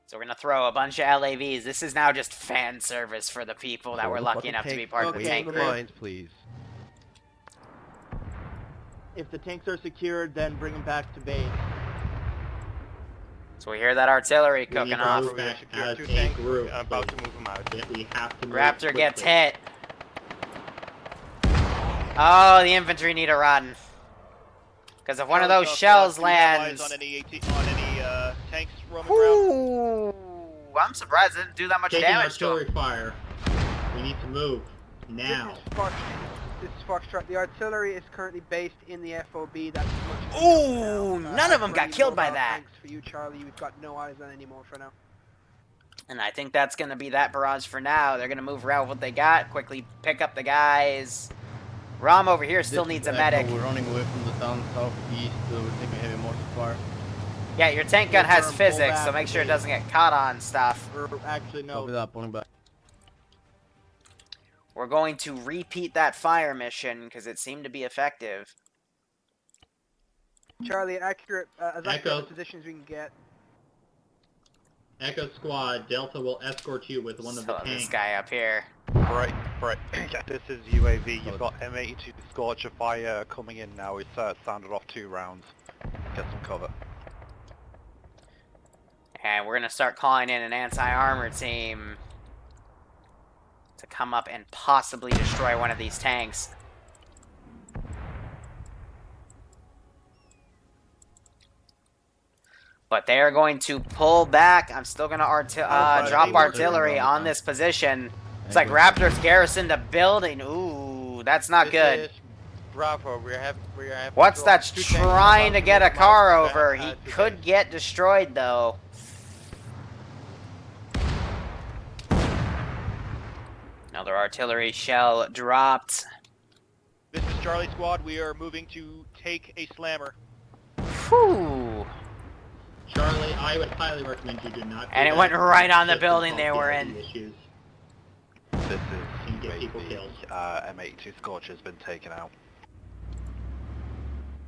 So we're gonna throw a bunch of LAVs. This is now just fan service for the people that were lucky enough to be part of the tank crew. Mines, please. If the tanks are secured, then bring them back to base. So we hear that artillery cooking off. As a group, I'm about to move them out. We have to move Raptor quickly. gets hit. Oh, the infantry need a run. Because if one of those shells lands... On any tanks roaming Ooh, I'm surprised it didn't do that much Taking damage to artillery him. fire. We need to move. Now. This is Foxtrot. The artillery is currently based in the FOB. That's much. Ooh, none of them got killed by that. Thanks for you, Charlie. We've got no eyes on anymore for now. And I think that's going to be that barrage for now. They're going to move around what they got, quickly pick up the guys. Rom over here still needs a medic. We're running away from the town southeast. We're taking heavy mortar fire. Yeah, your tank gun has physics, so make sure it doesn't get caught on stuff. Actually, no. Copy that, pulling back. We're going to repeat that fire mission because it seemed to be effective. Charlie, accurate, as accurate Echo. a position as we can get. Echo Squad, Delta will escort you with one of the So tanks. this guy up here. Right. This is UAV. You've got M82 Scorcher fire coming in now. It's sounded off 2 rounds. Get some cover. And we're going to start calling in an anti-armor team to come up and possibly destroy one of these tanks. But they are going to pull back. I'm still going to drop artillery on this position. It's like Raptors garrisoned a building. Ooh, that's not good. Bravo. What's that's trying to get a car over? He could get destroyed, though. Another artillery shell dropped. This is Charlie Squad. We are moving to take a slammer. Whew. Charlie, I would highly recommend you do not. And it went right on the building they were in. Issues. This is And get people killed. M82 Scorcher has been taken out.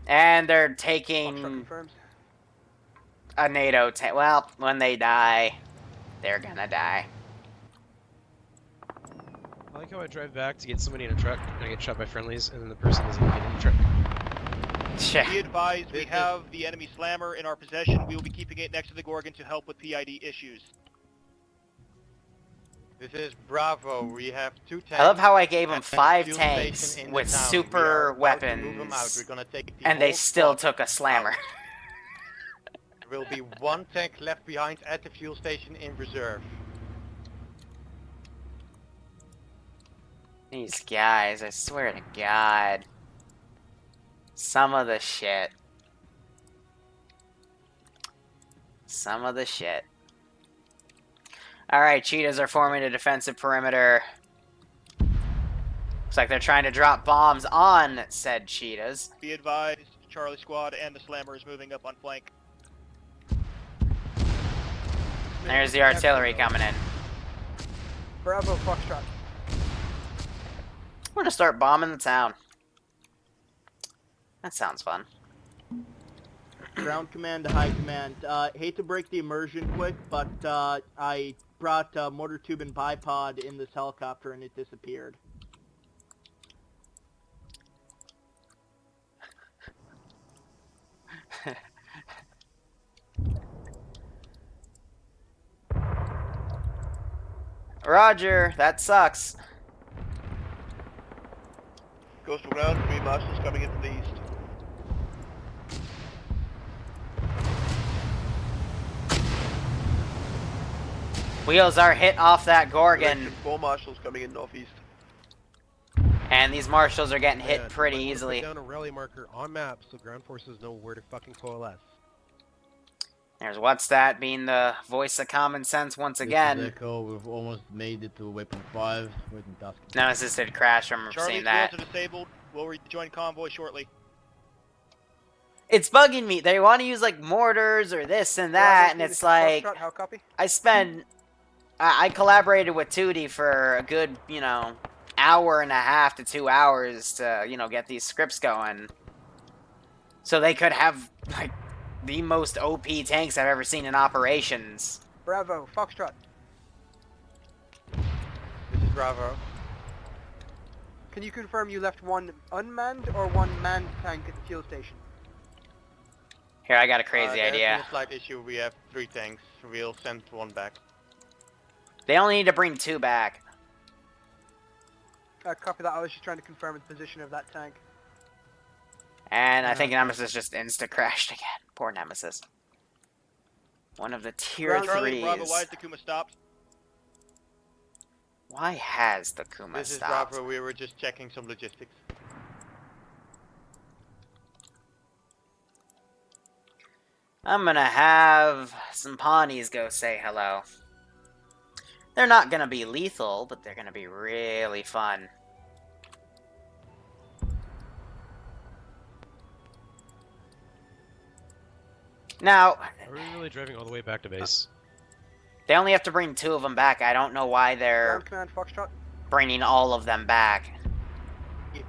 And they're Foxtrot taking confirms. a NATO tank. Well, when they die, they're gonna die. I like how I drive back to get somebody in a truck, and I get shot by friendlies, and then the person doesn't even get in the truck. Be advised, we have the enemy slammer in our possession. We will be keeping it next to the Gorgon to help with PID issues. This is Bravo. We have 2 tanks. I love how I gave them and 5 fuel tanks station in with the town. super We are about to move them out. weapons, We're gonna take the and they whole still squad took a slammer. out. There will be 1 tank left behind at the fuel station in reserve. These guys, I swear to God. Some of the shit. Some of the shit. Alright, cheetahs are forming a defensive perimeter. Looks like they're trying to drop bombs on said cheetahs. Be advised, Charlie Squad and the slammer is moving up on flank. There's the artillery coming in. Bravo, Foxtrot. We're gonna start bombing the town. That sounds fun. Ground command to high command. Hate to break the immersion quick, but I brought motor tube and bipod in this helicopter and it disappeared. Roger, that sucks. Coastal ground, 3 marshals coming in from the east. Wheels are hit off that Gorgon, 4 marshals coming in northeast. and these marshals are getting hit Man, pretty might wanna easily. Put down a rally marker on map so ground forces know where to fucking coalesce. There's What's That being the voice of common sense once This is again. Echo. We've almost made it to weapon 5. Waiting task. No assisted crash, I'm Charlie's seeing that. wheels are disabled. We'll rejoin convoy shortly. It's bugging me. They want to use like mortars or this and that, and it's like Foxtrot, how copy? I collaborated with Tootie for a good, hour and a half to 2 hours to, get these scripts going. So they could have like the most OP tanks I've ever seen in operations. Bravo, Foxtrot. This is Bravo. Can you confirm you left one unmanned or one manned tank at the fuel station? Here, I got a crazy There's idea. been a slight issue. We have 3 tanks. We'll send 1 back. They only need to bring 2 back. Copy that. I was just trying to confirm the position of that tank. And I think Nemesis just insta-crashed again. Poor Nemesis. One of the tier Charlie, Bravo, 3s. why is the Kuma stopped? Why has the Kuma This is stopped? Bravo. We were just checking some logistics. I'm gonna have some Pawnees go say hello. They're not gonna be lethal, but they're gonna be really fun. Now, Are we really driving all the way back to base? they only have to bring 2 of them back. I don't know why they're Ground command, Foxtrot. bringing all of them back.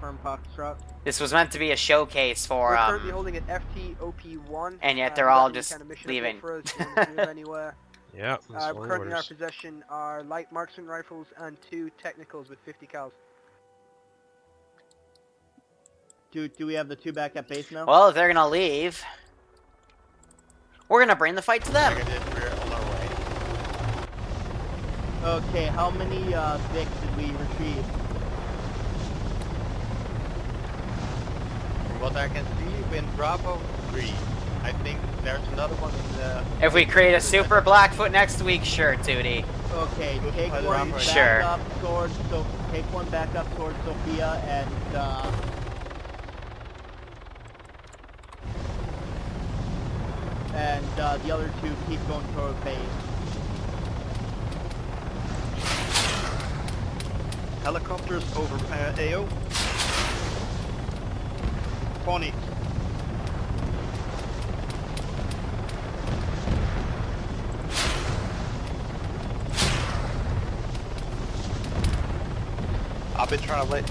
Firm Foxtrot. This was meant to be a showcase for, We're currently holding at FTOP1. and yet they're all just leaving. For us to move anywhere. Yeah, that's all Currently in our orders. possession are light marksman rifles and 2 technicals with 50 cals. Do we have the 2 back at base now? Well, if they're gonna leave, we're gonna bring the fight to them. Like I did, we're on our way. Okay, how many Vics did we retrieve? From what I can see, in Bravo 3. I think there's another one in the... If we create a super Blackfoot next week, sure, Tootie. Okay, take by the one ramp, back Sure. up towards take one back up towards Sophia and the other 2 keep going toward base. Helicopters over AO. Pony. I've been trying to let...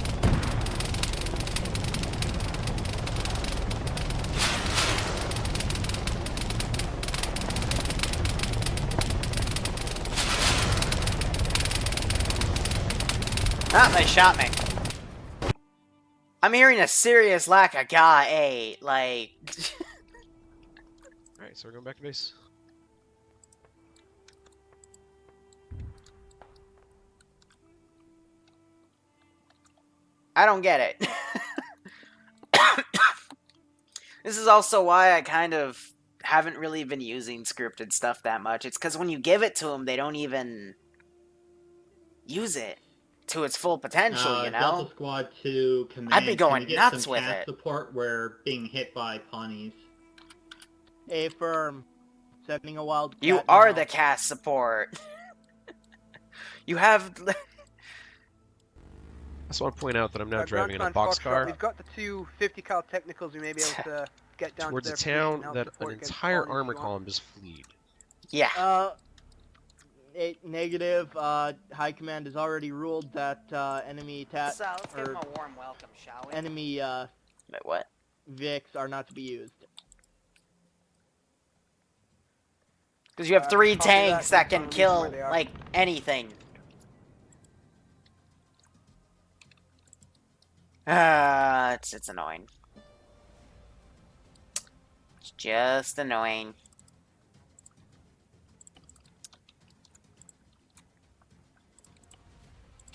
Ah, they shot me. I'm hearing a serious lack of guy, like... Alright, so we're going back to base. I don't get it. This is also why I kind of haven't really been using scripted stuff that much. It's because when you give it to them, they don't even use it to its full potential, you know? Delta Squad 2 command. I'd be going can we get nuts some with CAS it. support where being hit by pawnees. A firm. Setting a wild. You are the cast support. You have... I just want to point out that I'm now Ground driving in a command, Foxtrot, boxcar We've got the 2 50 cal technicals we may be able to get down towards to a their town fleet and help that an support against entire all these armor you want. column just fleed. Yeah. Negative. High Command has already ruled that enemy So, let's give them a warm welcome, shall we? enemy Wait, what? Vics are not to be used. Because you have 3 copy tanks that. that can Confirm kill, where they are. like, anything. It's annoying. It's just annoying.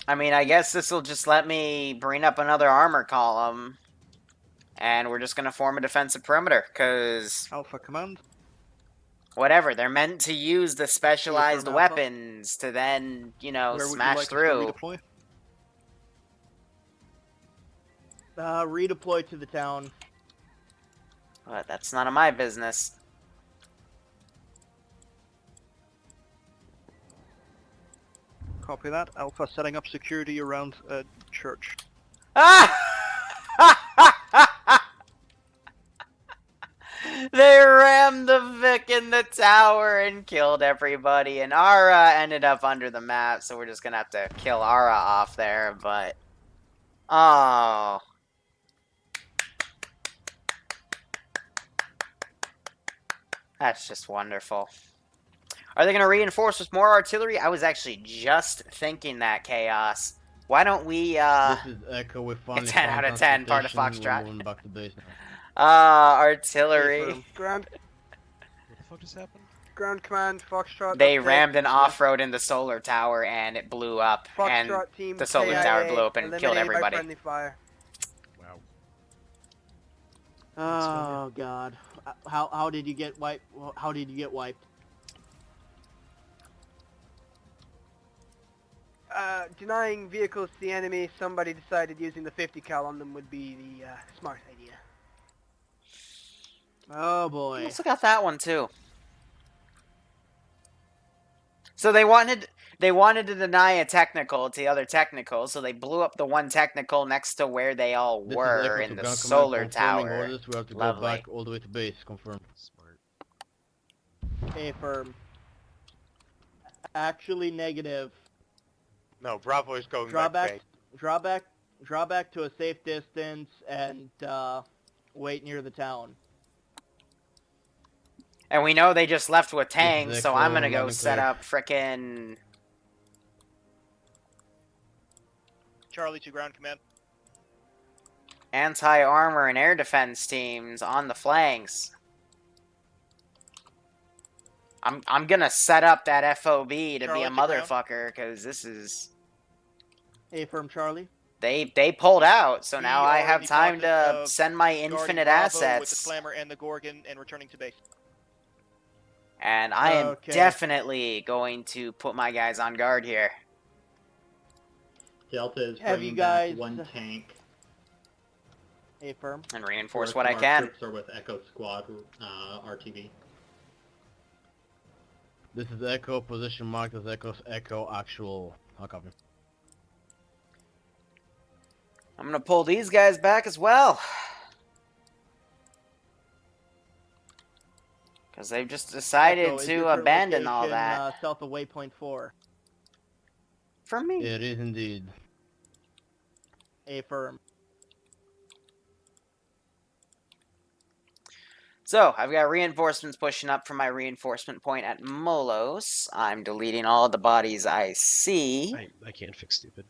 I mean, I guess this will just let me bring up another armor column. And we're just gonna form a defensive perimeter, because... Alpha Command. Whatever, they're meant to use the specialized Affirm Alpha. weapons to then, you know, Where would you smash like us to through. redeploy? Redeploy to the town. But that's none of my business. Copy that. Alpha setting up security around church. Ah! They rammed the Vic in the tower and killed everybody, and Ara ended up under the map, so we're just gonna have to kill Ara off there, but... Oh... That's just wonderful. Are they going to reinforce with more artillery? I was actually just thinking that, Chaos. Why don't we, This is Echo. We finally 10 out of 10, part of transportation. Foxtrot. We're moving back to base now. Artillery. Ground, What the fuck just happened? ground command, Foxtrot. They update. rammed an off-road in the solar tower and it blew up. And Foxtrot team, the solar KIA, tower blew up and killed eliminated by everybody. friendly fire. Wow. Oh God. How did you get wiped? How did you get wiped? Denying vehicles to the enemy, somebody decided using the 50 cal on them would be the smart idea. Oh I boy. also got that one too. So they wanted to deny a technical to the other technical, so they blew up the one technical next to where they all This is were Echo in to the ground solar command, confirming tower. orders. We have to Lovely. go back all the way to base. Confirm. Smart. Affirm. Actually negative. No, Bravo is going Draw back. back. Draw back to a safe distance and wait near the town. And we know they just left with tanks, so I'm gonna Echo, go loud and set clear. up frickin' Charlie to ground command. anti-armor and air defense teams on the flanks. I'm gonna set up that FOB to be Charlie a to ground. motherfucker, because this is... Affirm, Charlie. They pulled out, so We now I are have in the time to process of send my Guarding infinite Bravo with the assets. Slammer and the Gorgon and returning to base. And I am Okay. definitely going to put my guys on guard here. Delta is Have bringing you guys- back one tank. Affirm. And reinforce Fourth what of I our can. troops are with Echo Squad RTV. This is Echo. Position marked as Echo. Actual. I'll copy. I'm gonna pull these guys back as well. Because they've just decided Echo, is your to current abandon all location, that. south of waypoint 4. For me. It is indeed. Affirm. So, I've got reinforcements pushing up from my reinforcement point at Molos. I'm deleting all of the bodies I see. I can't fix stupid.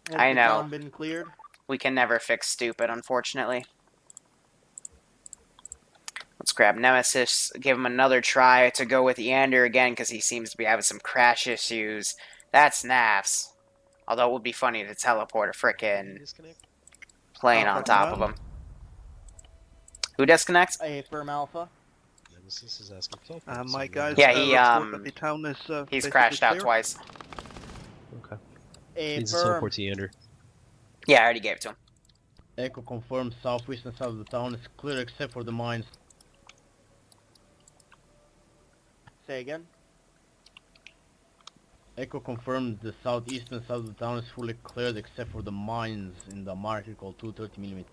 Has I the know. town been cleared? We can never fix stupid, unfortunately. Let's grab Nemesis, give him another try to go with Yander again, because he seems to be having some crash issues. That's NAFs. Although it would be funny to teleport a frickin' Disconnect? plane on top of him. Who disconnects? Affirm Alpha. Nemesis is asking for My guys, Yeah, he, report that the town is, He's basically crashed out clear. twice. Okay. Needs to Affirm. teleport to Yander. Yeah, I already gave it to him. Echo confirms southwest and south of the town is clear except for the mines. Say again. Echo confirms the southeast and south of the town is fully cleared except for the mines in the marker called 230mm.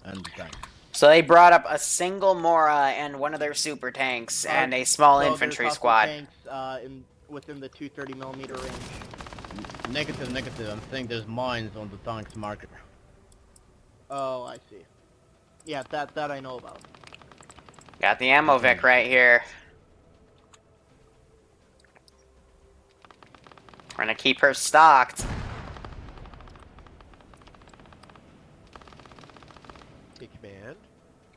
And the tank. So they brought up a single Mora and one of their super tanks and a small So infantry there's squad. tanks, within the 230mm range. Negative. I'm saying there's mines on the tank's marker. Oh, I see. Yeah, that I know about. Got the ammo Vic right here. We're gonna keep her stocked. Hey, command.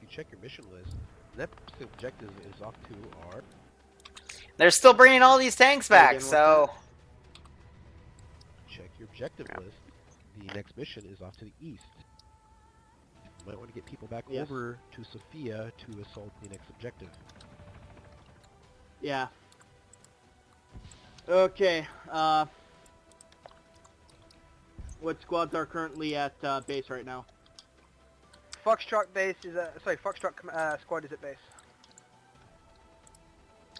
You check your mission list. Next objective is off to our... They're still bringing all these tanks back, again, what's so... Check your objective list. The next mission is off to the east. You might want to get people back Yes. over to Sophia to assault the next objective. Yeah. Okay, what squads are currently at base right now? Foxtrot base is Foxtrot squad is at base.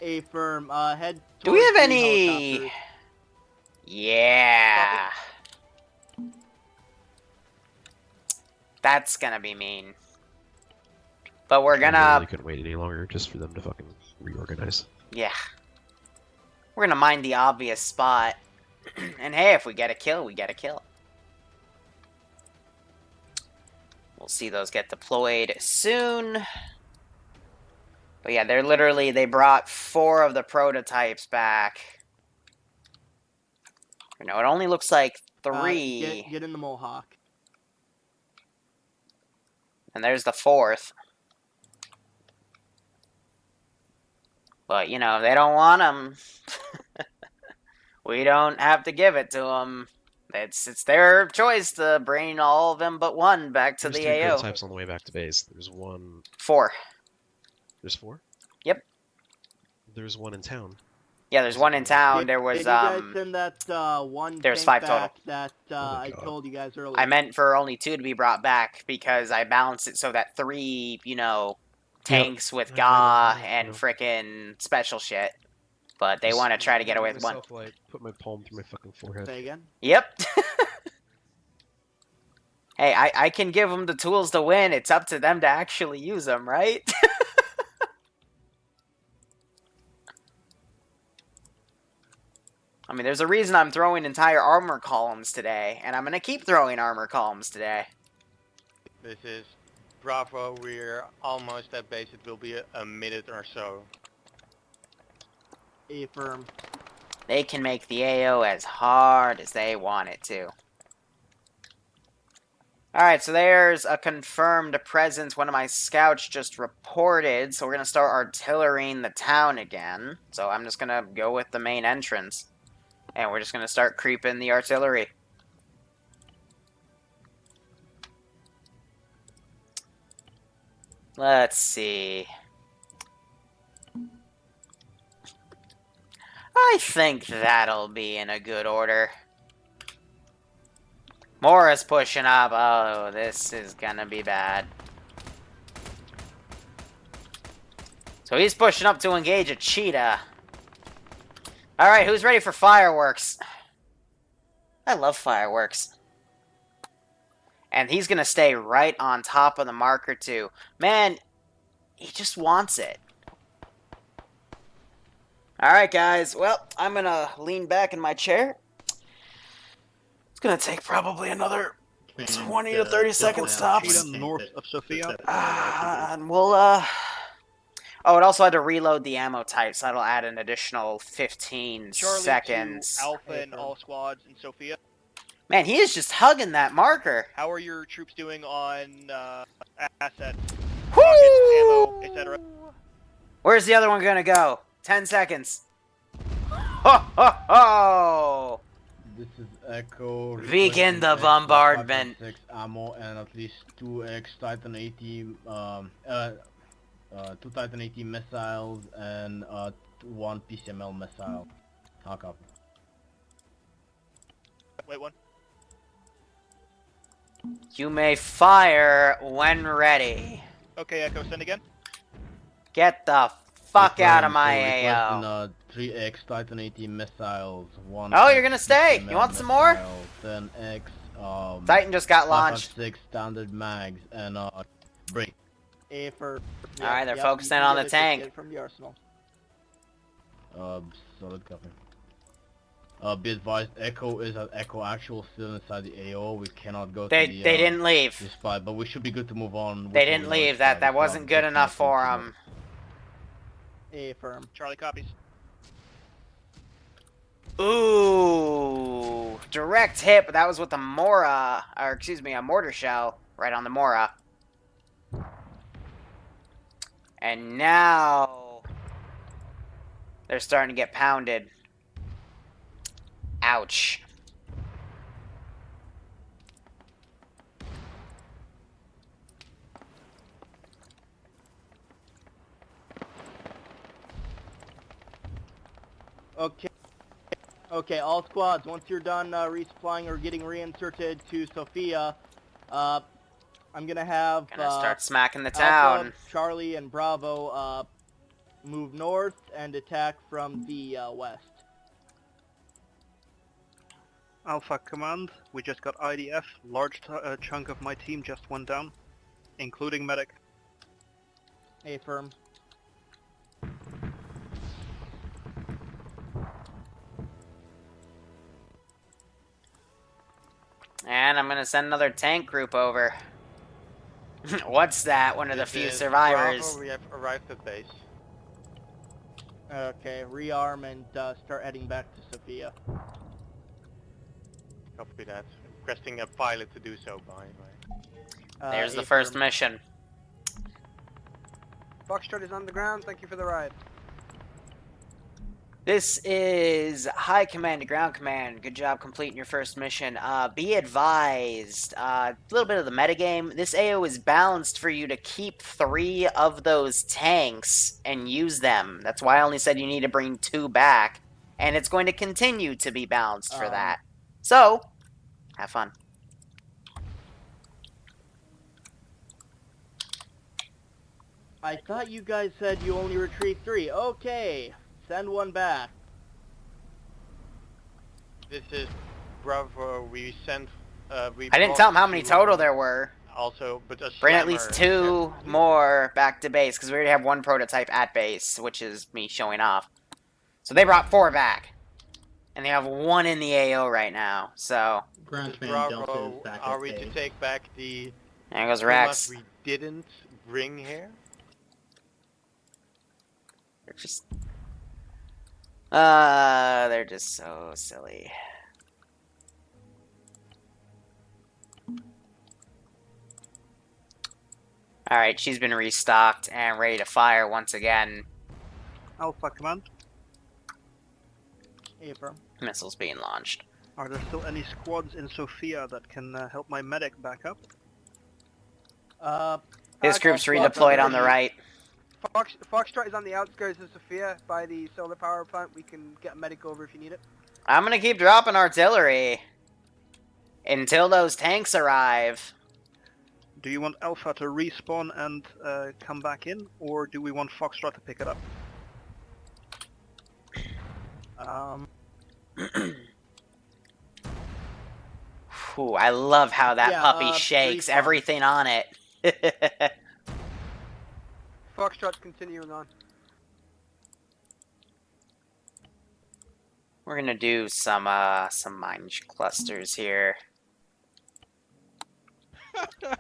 Affirm, head Do we towards have the any... helicopters. Yeah. That's gonna be mean. But we're I gonna... really couldn't wait any longer just for them to fucking reorganize. Yeah. We're gonna mine the obvious spot. And hey, if we get a kill, we get a kill. We'll see those get deployed soon. But yeah, they're literally, they brought 4 of the prototypes back. No, it only looks like 3. Get in the Mohawk. And there's the 4th. But, you know, if they don't want them, we don't have to give it to them. It's their choice to bring all of them but one back to There's the 3 AO. prototypes on the way back to base. There's 1... 4. There's 4? Yep. There's 1 in town. Yeah, there's 1 in town. There was, Did you guys send that one there's tank 5 total. back that I told you guys earlier? I meant for only 2 to be brought back because I balanced it so that 3, you know, tanks with GA and frickin' special shit. But they want to try to get away with 1. Like, put my palm through my fucking forehead. Say again? Yep. Hey, I can give them the tools to win. It's up to them to actually use them, right? I mean, there's a reason I'm throwing entire armor columns today, and I'm going to keep throwing armor columns today. This is Bravo. We're almost at base. It will be a minute or so. Affirm. They can make the AO as hard as they want it to. Alright, so there's a confirmed presence. One of my scouts just reported, so we're going to start artillerying the town again. So I'm just going to go with the main entrance. And we're just going to start creeping the artillery. Let's see. I think that'll be in a good order. Mora's pushing up. Oh, this is gonna be bad. So he's pushing up to engage a cheetah. Alright, who's ready for fireworks? I love fireworks. And he's gonna stay right on top of the marker too. Man, he just wants it. Alright guys, well, I'm gonna lean back in my chair. It's gonna take probably another 20 to 30 seconds tops. North of Sophia. And we'll, Oh, it also had to reload the ammo type, so that'll add an additional 15 Charlie seconds. to Alpha and all squads in Sophia. Man, he is just hugging that marker. How are your troops doing on assets, Woo! rockets, ammo, etc.? Where's the other one gonna go? 10 seconds. Ho ho ho! This is Echo. Begin the bombardment. 6 ammo and at least 2x Titan 80, 2 Titan 80 missiles and 1 PCML missile. How copy? Wait, one. You may fire when ready. Okay, Echo, send again. Get the fuck out of my AO. 3x Titan 80 missiles. 1. Oh, you're gonna stay? You want some more? 10x. Titan just got launched. 6 standard mags and break. A for. Alright, they're focusing on the tank. From the arsenal. Solid copy. Be advised, Echo is at Echo actual still inside the AO. We cannot go to the... They didn't leave. The spot, but we should be good to move on. They didn't leave. That wasn't good enough for them. A firm. Charlie copies. Ooh, direct hit, but that was with a Mora, or excuse me, a mortar shell right on the Mora. And now they're starting to get pounded. Ouch. Okay, all squads, once you're done resupplying or getting reinserted to Sophia, I'm gonna have Gonna start smacking the town. Alpha, Charlie, and Bravo move north and attack from the west. Alpha Command, we just got IDF. Large chunk of my team just went down, including medic. A firm. And I'm gonna send another tank group over. What's that? One of the This few is survivors. Bravo, we have arrived at base. Okay, rearm and start heading back to Sophia. Copy that. Requesting a pilot to do so, by the way. There's the first affirm. mission. Foxtrot is on the ground. Thank you for the ride. This is High Command to Ground Command. Good job completing your first mission. Be advised, a little bit of the metagame. This AO is balanced for you to keep 3 of those tanks and use them. That's why I only said you need to bring 2 back. And it's going to continue to be balanced for that. So, have fun. I thought you guys said you only retrieved 3. Okay, send 1 back. This is Bravo. We sent. We I didn't tell them how many total there were. Also, but a Bring at least 2 more back to base, because we already have 1 prototype at base, which is me showing off. So they brought 4 back. And they have 1 in the AO right now, so... Ground Command Delta Bravo, is back are at we to base. take back the There goes Kumas Rex. we didn't bring here? They're just... they're just so silly. Alright, she's been restocked and ready to fire once again. Alpha Command, Affirm. Missiles being launched. are there still any squads in Sophia that can help my medic back up? This group's redeployed on the right. Foxtrot is on the outskirts of Sophia by the solar power plant. We can get a medic over if you need it. I'm gonna keep dropping artillery until those tanks arrive. Do you want Alpha to respawn and come back in, or do we want Foxtrot to pick it up? Ooh, I love how that Yeah, puppy shakes respawn. everything on it. Foxtrot's continuing on. We're gonna do some mine clusters here.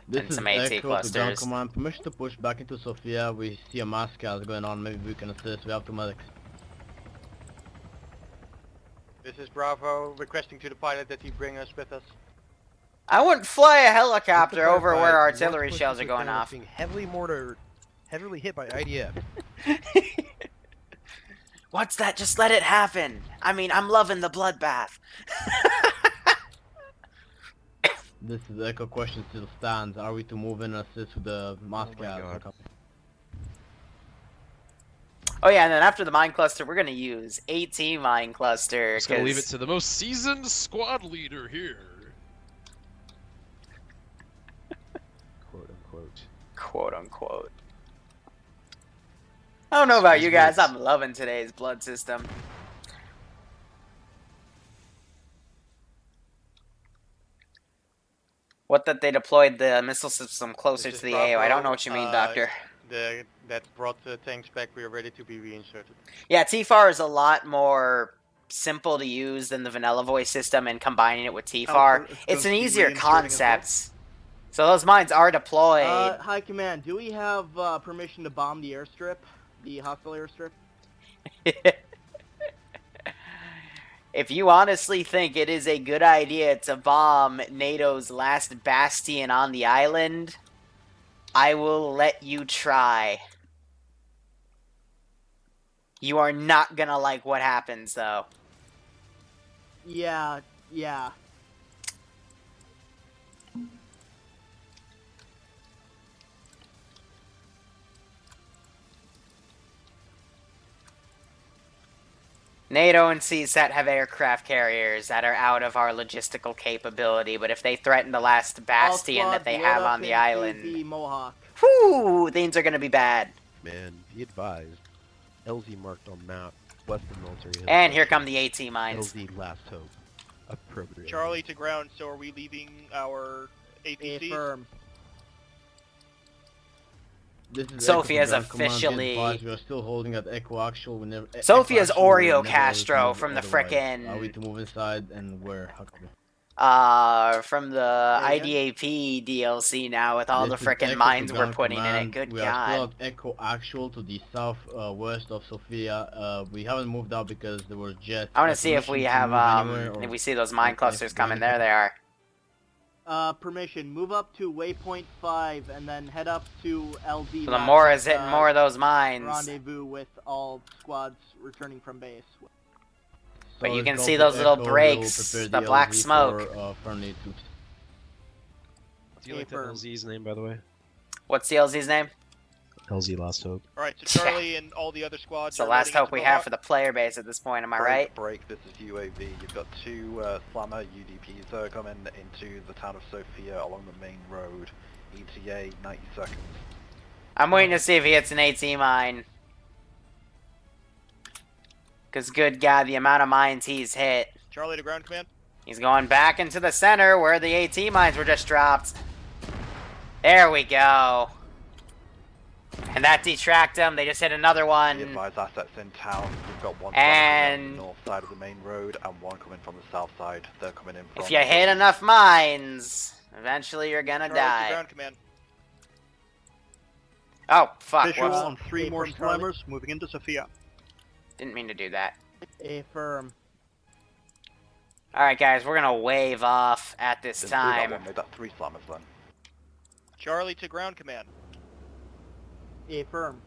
This And is some AT Echo to Ground clusters. Command. Permission to push back into Sophia. We see a mass chaos going on. Maybe we can assist. We have 2 medics. This is Bravo, requesting to the pilot that he bring us with us. I wouldn't fly a helicopter Just to over clarify, where the artillery North shells are Pacific going Island is off. being heavily hit by IDF. What's that? Just let it happen. I mean, I'm loving the bloodbath. This is Echo question still stands. Are we to move in and assist with the mass Oh my chaos? God. Oh yeah, and then after the mine cluster, we're gonna use AT mine cluster. Just gonna leave it 'cause- to the most seasoned squad leader here. Quote unquote. quote unquote. I don't know about you guys, I'm loving today's blood system. What that they deployed the missile system closer This to is the AO. I don't know Bravo, what you mean, Doctor. That brought the tanks back, we are ready to be reinserted. Yeah, TFAR is a lot more simple to use than the vanilla voice system, and combining it with TFAR, Alpha is it's an going to be easier reinserting as well. concept. So those mines are deployed. High Command, do we have permission to bomb the airstrip? The hostile airstrip? If you honestly think it is a good idea to bomb NATO's last bastion on the island, I will let you try. You are not gonna like what happens, though. Yeah. NATO and CSAT have aircraft carriers that are out of our logistical capability, but if they threaten the last bastion All that they squads have load up on the into island, the Mohawk. whew, things are gonna be bad. Man, be advised. LZ marked on map. Western military. Hill And here section. come the AT mines. LZ last hope. Appropriate. Charlie to ground, so are we leaving our APCs? Affirm. This is Sophia's Echo to Ground Command. Be officially- advised, we are still holding at Echo Actual. We Sophia's Echo Actual, we Oreo never Castro move from the otherwise. frickin'- Are we to move inside and where? How come? from the IDAP DLC now with all the This is frickin' Echo mines to we're ground putting in it. command. Good We are still God. at Echo Actual to the south west of Sophia. We haven't moved out because there were jets. I want to see if we have, if we see those mine clusters coming. There they are. Permission. Move up to waypoint 5 and then head up to LZ. So the Mora's hitting more of those mines. Rendezvous with all squads returning from base. But you can see those little breaks, the black smoke. Friendly troops. Do you like that LZ's name, by the way? What's the LZ's name? LZ Last Hope. Alright, so Charlie and all the other squads It's the are last loading hope into we Mohawk. have for the player base at this point, am I right? Break, this is UAV. You've got two slammer UDPs coming into the town of Sophia along the main road. ETA, 90 seconds. I'm waiting to see if he hits an AT mine. Because good God, the amount of mines he's hit. Charlie to ground command. He's going back into the center where the AT mines were just dropped. There we go. And that detracked him. They just hit another one. Be advised, assets in town. You've got one And on the north side of the main road and one coming from the south side. They're coming in from... if you hit enough mines, eventually you're gonna Charlie to die. ground command. Oh, fuck. Visual Whoops. on 3 more slammers moving into Sophia. Didn't mean to do that. Affirm. Alright, guys, we're gonna wave off at this Didn't do that time. one, made that 3 slammers then. Charlie to ground command. Affirm.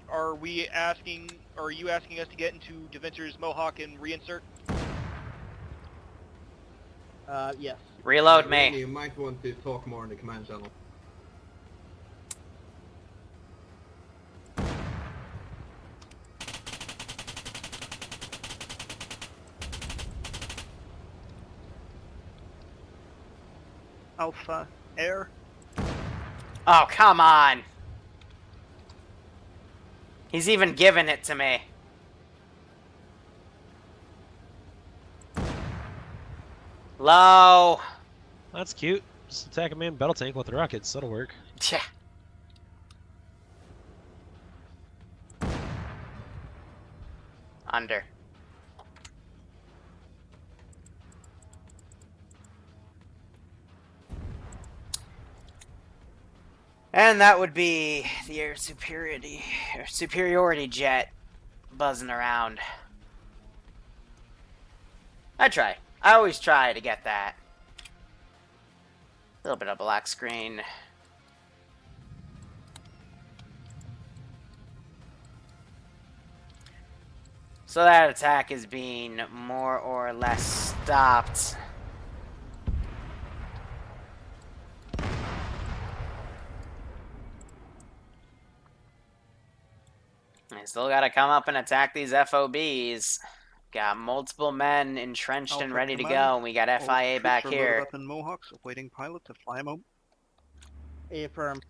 Are we asking, or are you asking us to get into Devinter's Mohawk and reinsert? Yes. Reload me. You might want to talk more in the command channel. Alpha Air. Oh, come on. He's even giving it to me. Low. That's cute. Just attack a main battle tank with rockets. That'll work. Tch. Under. And that would be the air superiority jet buzzing around. I try. I always try to get that. A little bit of black screen. So that attack is being more or less stopped. I still gotta come up and attack these FOBs. Got multiple men entrenched and Alpha ready to command. go, and we got All FIA troops back are loaded here. up in Mohawks, awaiting pilot to fly them home. Affirm.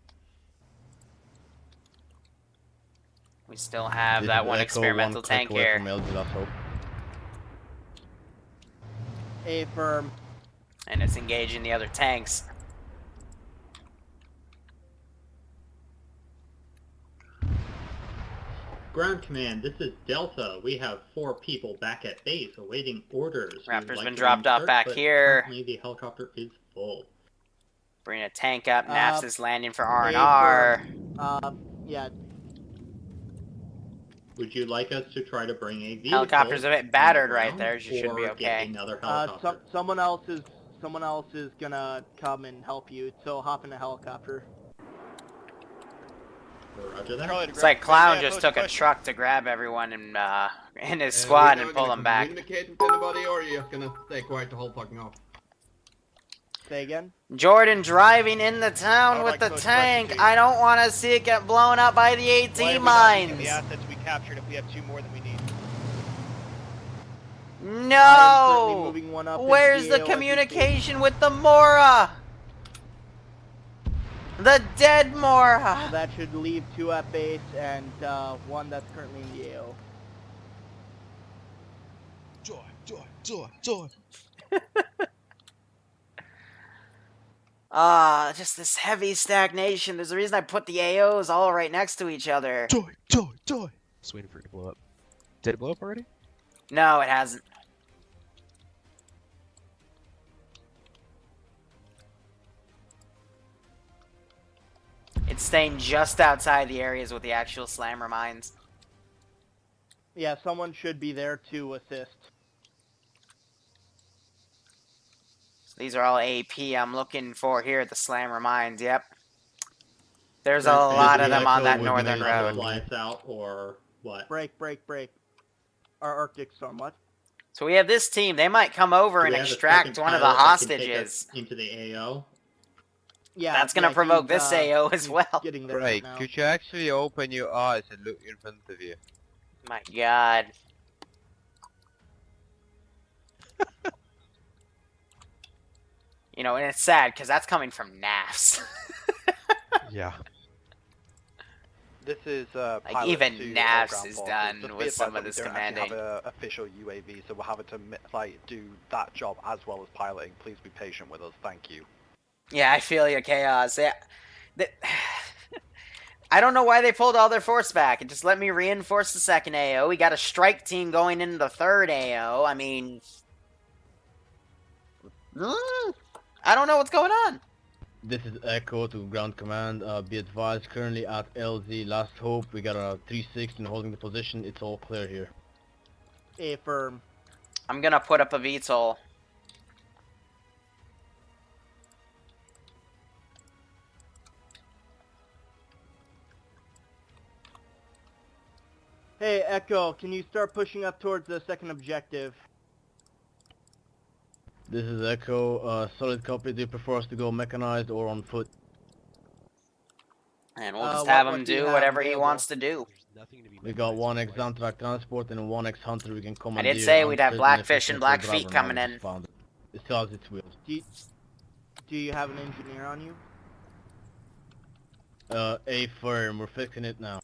We still have This that is one Echo experimental click tank away here. from LZ Last Hope. Affirm. And it's engaging the other tanks. Ground command, this is Delta. We have 4 people back at base awaiting orders. We would Raptor's like been to dropped off reinsert, back but here. Currently the helicopter is full. Bring a tank up. Naps is landing for Affirm. R&R. Yeah. Would you like us to try to bring a vehicle? Helicopter's a bit on the battered right ground, there. You should be or get okay. another helicopter? Someone else is gonna come and help you, so hop in a helicopter. Roger that. Charlie to It's ground like Clown command. just took a truck to grab everyone in his squad and pull them back. Communicate with anybody, or are you gonna stay quiet the whole fucking off? Say again? Jordan driving in the town I'd with like the close tank. proximity. I don't want to see it get blown up by the Why are AT we not using mines. the assets we captured if we have 2 more than we need? I am currently No! moving one up into Where's the AO as we speak. communication with the Mora? The dead Mora! That should leave 2 at base and 1 that's currently in the AO. Joy. Just this heavy stagnation. There's a reason I put the AOs all right next to each other. Joy. Just waiting for it to blow up. Did it blow up already? No, it hasn't. staying just outside the areas with the actual slammer mines. Yeah, someone should be there to assist. So these are all AP I'm looking for here at the slammer mines. Yep. There's a lot of them on that northern road. Flies out or what? Break. Our Arctic storm, what? So we have this team. They might come over and extract one of the hostages. Into the AO. Yeah, that's gonna provoke this AO as well. Getting there Right, now. could you actually open your eyes and look in front of you? My God. You know, and it's sad because that's coming from NAFs. Yeah. This is like even NAFs is done with some of this commanding. We don't have an official UAV, so we're having to do that job as well as piloting. Please be patient with us. Thank you. Yeah, I feel you, Chaos. Yeah. I don't know why they pulled all their force back and just let me reinforce the second AO. We got a strike team going into the third AO. I mean, I don't know what's going on. This is Echo to ground command. Be advised, currently at LZ Last Hope. We got a 316 holding the position. It's all clear here. Affirm. I'm gonna put up a VTOL. Hey, Echo, can you start pushing up towards the second objective? This is Echo. Solid copy. Do you prefer us to go mechanized or on foot? And we'll just have him do whatever he wants to do. We got 1X Zamtrak transport and 1X Hunter we can commandeer. I did say we'd have Blackfish and Blackfeet coming in. It still has its wheels. Do you have an engineer on you? A firm. We're fixing it now.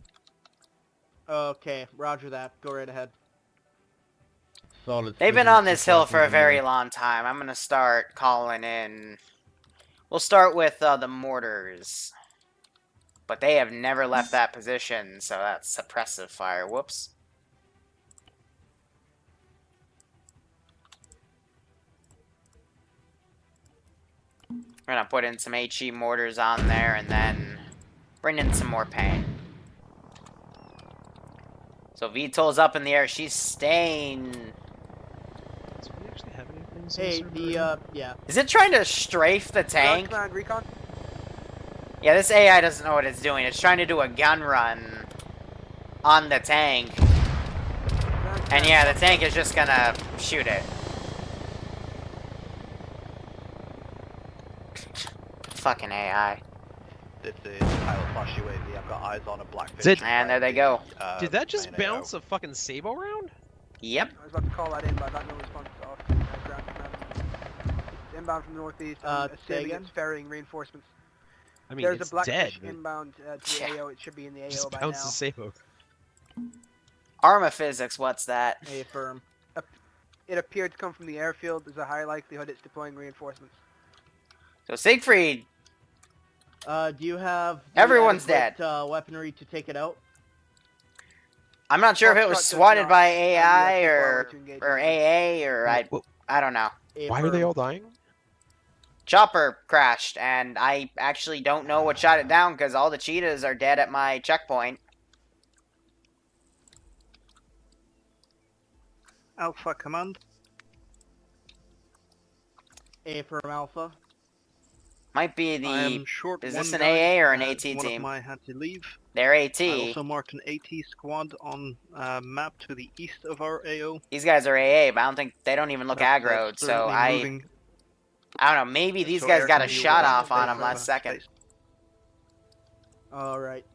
Okay, roger that. Go right ahead. Solid. They've been on this hill for a very long time. I'm gonna start calling in. We'll start with the mortars. But they have never left that position, so that's suppressive fire. Whoops. We're gonna put in some HE mortars on there and then bring in some more paint. So VTOL's up in the air. She's staying. Do we actually have anything? Hey, yeah. Is it trying to strafe the tank? Recon. Yeah, this AI doesn't know what it's doing. It's trying to do a gun run on the tank. And yeah, the tank is just gonna shoot it. Fucking AI. This is pilot slash UAV. I've got eyes on a Blackfish. Did- And there they go. Did that just bounce a fucking Sabo round? Yep. I was about to call that in, but I got no response off ground command. It's inbound from the northeast. Assuming it's ferrying reinforcements. I mean, There's it's a Blackfish dead. inbound to the AO. It should be in the AO Just by bounce the now. Sabo. Arma physics, what's that? Affirm. It appeared to come from the airfield. There's a high likelihood it's deploying reinforcements. So Siegfried, Do you have Everyone's adequate, weaponry to take it out? I'm not sure if it was Foxtrot does swatted not. by I'd be AI looking or forward to engaging. AA or I don't know. Why are they all dying? Chopper crashed, and I actually don't know what shot it down because all the cheetahs are dead at my checkpoint. Alpha command. Affirm Alpha. Might be I am the. short Is one this an guy, AA or an as AT one team? of my had to leave. They're AT. I also marked an AT squad on map to the east of our AO. These guys are AA, but I don't think they don't even look aggroed. So I don't know. Maybe these guys got a shot off on them last second. All right.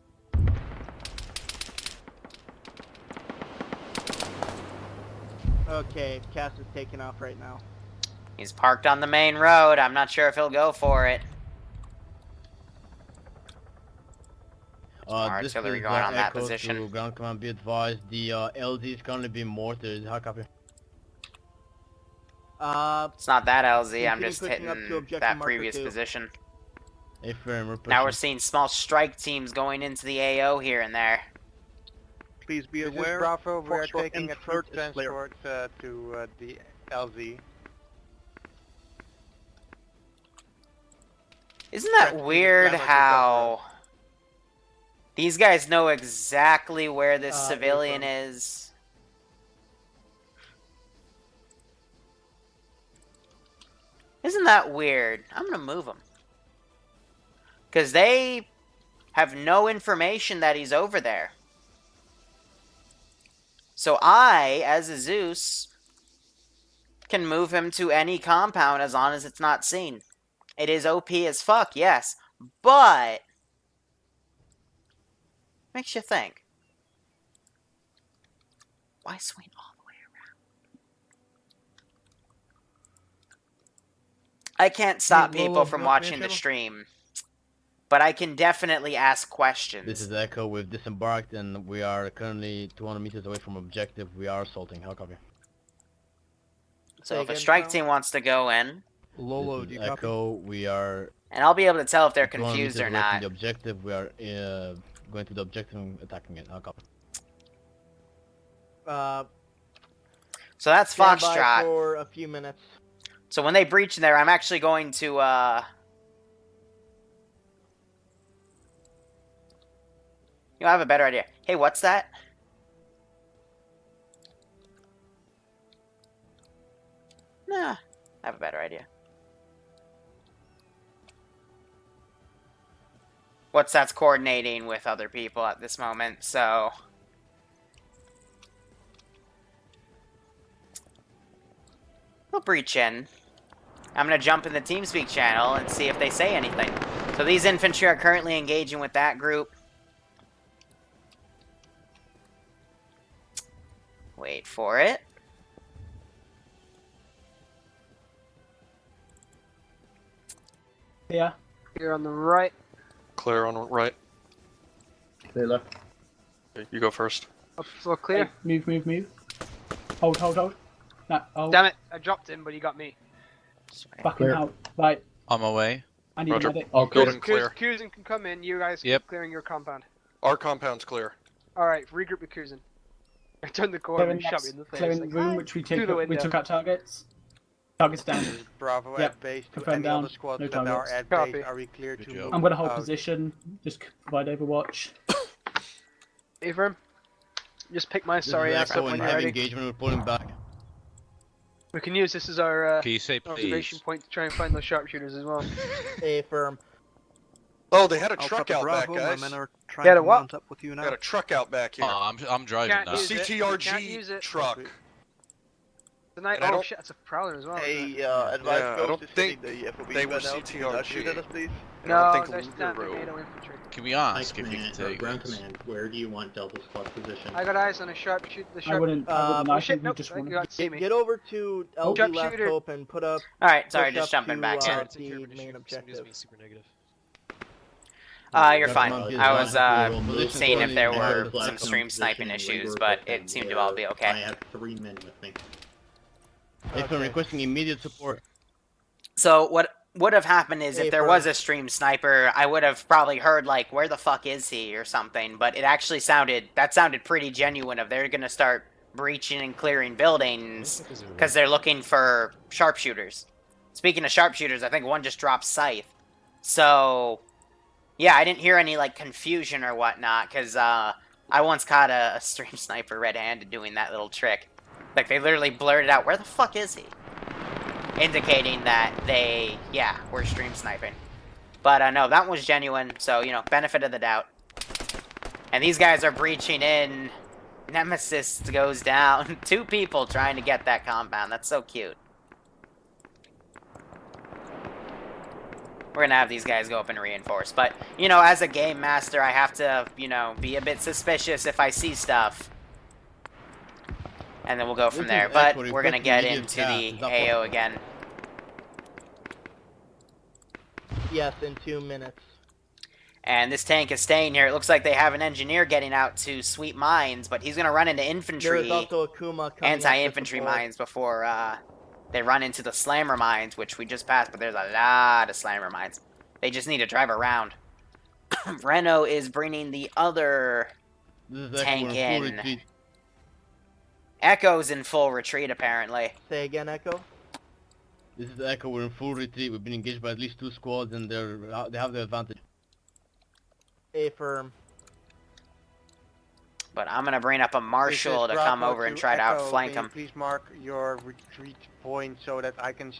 Okay, Cass is taking off right now. He's parked on the main road. I'm not sure if he'll go for it. This artillery is, going on that Echo position. To ground command, be advised. The LZ is currently being mortared. How copy? It's not that LZ. I'm continue just pushing hitting up to objective that marker previous 2. position. Affirm, we're Now we're pushing. seeing small strike teams going into the AO here and there. Please be This is aware. Bravo. We are Foxtrot taking a and troop third is clear. transport to the LZ. Isn't that Correct, weird Bravo to how These guys know exactly where this civilian April. is. Isn't that weird? I'm gonna move them. Because they have no information that he's over there. So I, as a Zeus, can move him to any compound as long as it's not seen. It is OP as fuck, yes. But makes you think. Why swing all the way around? I can't stop Hey, Lolo, people from you want me watching to the channel? stream. But I can definitely ask questions. This is Echo. We've disembarked and we are currently 200 meters away from objective. We are assaulting. How copy? So if a again, strike Colonel? team wants to go in, Lolo, This do is you copy? Echo. We are and I'll be able to tell if they're 200 confused meters or away from not. the objective. We are going to the objective and attacking it. How copy? So that's Stand by Foxtrot. for a few minutes. So when they breach there, I'm actually going to, you have a better idea. Hey, what's that? Nah, I have a better idea. What's that's coordinating with other people at this moment, so... We'll breach in. I'm gonna jump in the TeamSpeak channel and see if they say anything. So these infantry are currently engaging with that group. Wait for it. Yeah. You're on the right. Clear on right. Clear left. Okay, you go first. Up floor clear. Hey, move. Hold. Nah, hold. Damn it, I dropped him, but he got me. Fucking hell. Right, On my way. I need a medic. Building clear. Cruising can come in, you guys Yep. keep clearing your compound. Our compound's clear. Alright, regroup with cruising. I turned the corner Clearing and shot me in the face. clearing like, room, "Hi." which we Through the window. took out targets. Targets down. Bravo Yep. at base to Confirm any down. other squads No that are targets. at Copy. base. Are we clear Good to job. move I'm gonna hold out? position. Just provide overwatch. Avram, just pick my This is sorry ass Echo up when and you're heavy ready. engagement. We're pulling back. We can use this as our Can you say observation please? point to try and find those sharpshooters as well. Affirm. Oh, they had a Alpha truck to out back, Bravo, guys. my men are trying Get to a what? mount up with you They now. had a truck out back here. Oh, I'm driving Can't now. use it. Can't CTRG use it. truck. Tonight, And I oh don't- shit, that's a prowler as well. Hey, Yeah, advise I Ghost don't is think hitting the FOB they were right now. Can you not shoot at us, CTRG. please? And I don't No, think there's Luger not wrote. NATO infantry. Can we High ask if you can command, take ground this? command, where do you want Delta Squad position? I got eyes on a sharpshooter. The I sharp. wouldn't oh knife shit, him, you nope, just you want got to see me. Get over to LG Last Sharpshooter. Hope and put up. Alright, sorry, push just up jumping to, back Uh, in. take the care of an main issue. For some reason objective. being super negative. You're Got fine. one I was position seeing if there scoring, were Flag some zone stream position sniping and issues, Lindbergh but and it seemed to all be I okay. have 3 men with me. If I'm requesting immediate support. So what would have happened is if there was a stream sniper, I would have probably heard like, where the fuck is he or something, but it actually sounded pretty genuine of they're gonna start breaching and clearing buildings because they're looking for sharpshooters. Speaking of sharpshooters, I think one just dropped Scythe. So, yeah, I didn't hear any like confusion or whatnot because I once caught a stream sniper red-handed doing that little trick. Like they literally blurted out, where the fuck is he? Indicating that they, were stream sniping. But no, that was genuine, so, you know, benefit of the doubt. And these guys are breaching in. Nemesis goes down. 2 people trying to get that compound. That's so cute. We're gonna have these guys go up and reinforce. But, you know, as a game master, I have to, you know, be a bit suspicious if I see stuff. And then we'll go from there. But we're gonna get into the AO again. Yes, in 2 minutes. And this tank is staying here. It looks like they have an engineer getting out to sweep mines, but he's going to run into infantry, There's also a Kuma coming anti-infantry up to support. mines before they run into the slammer mines, which we just passed, but there's a lot of slammer mines. They just need to drive around. Renault is bringing the other tank in. Echo's in full retreat, apparently. Say again, Echo. This is Echo. We're in full retreat. We've been engaged by at least 2 squads, and they have the advantage. Affirm. But I'm gonna bring up a marshal to come over and try to outflank him. Please mark your retreat point so that I can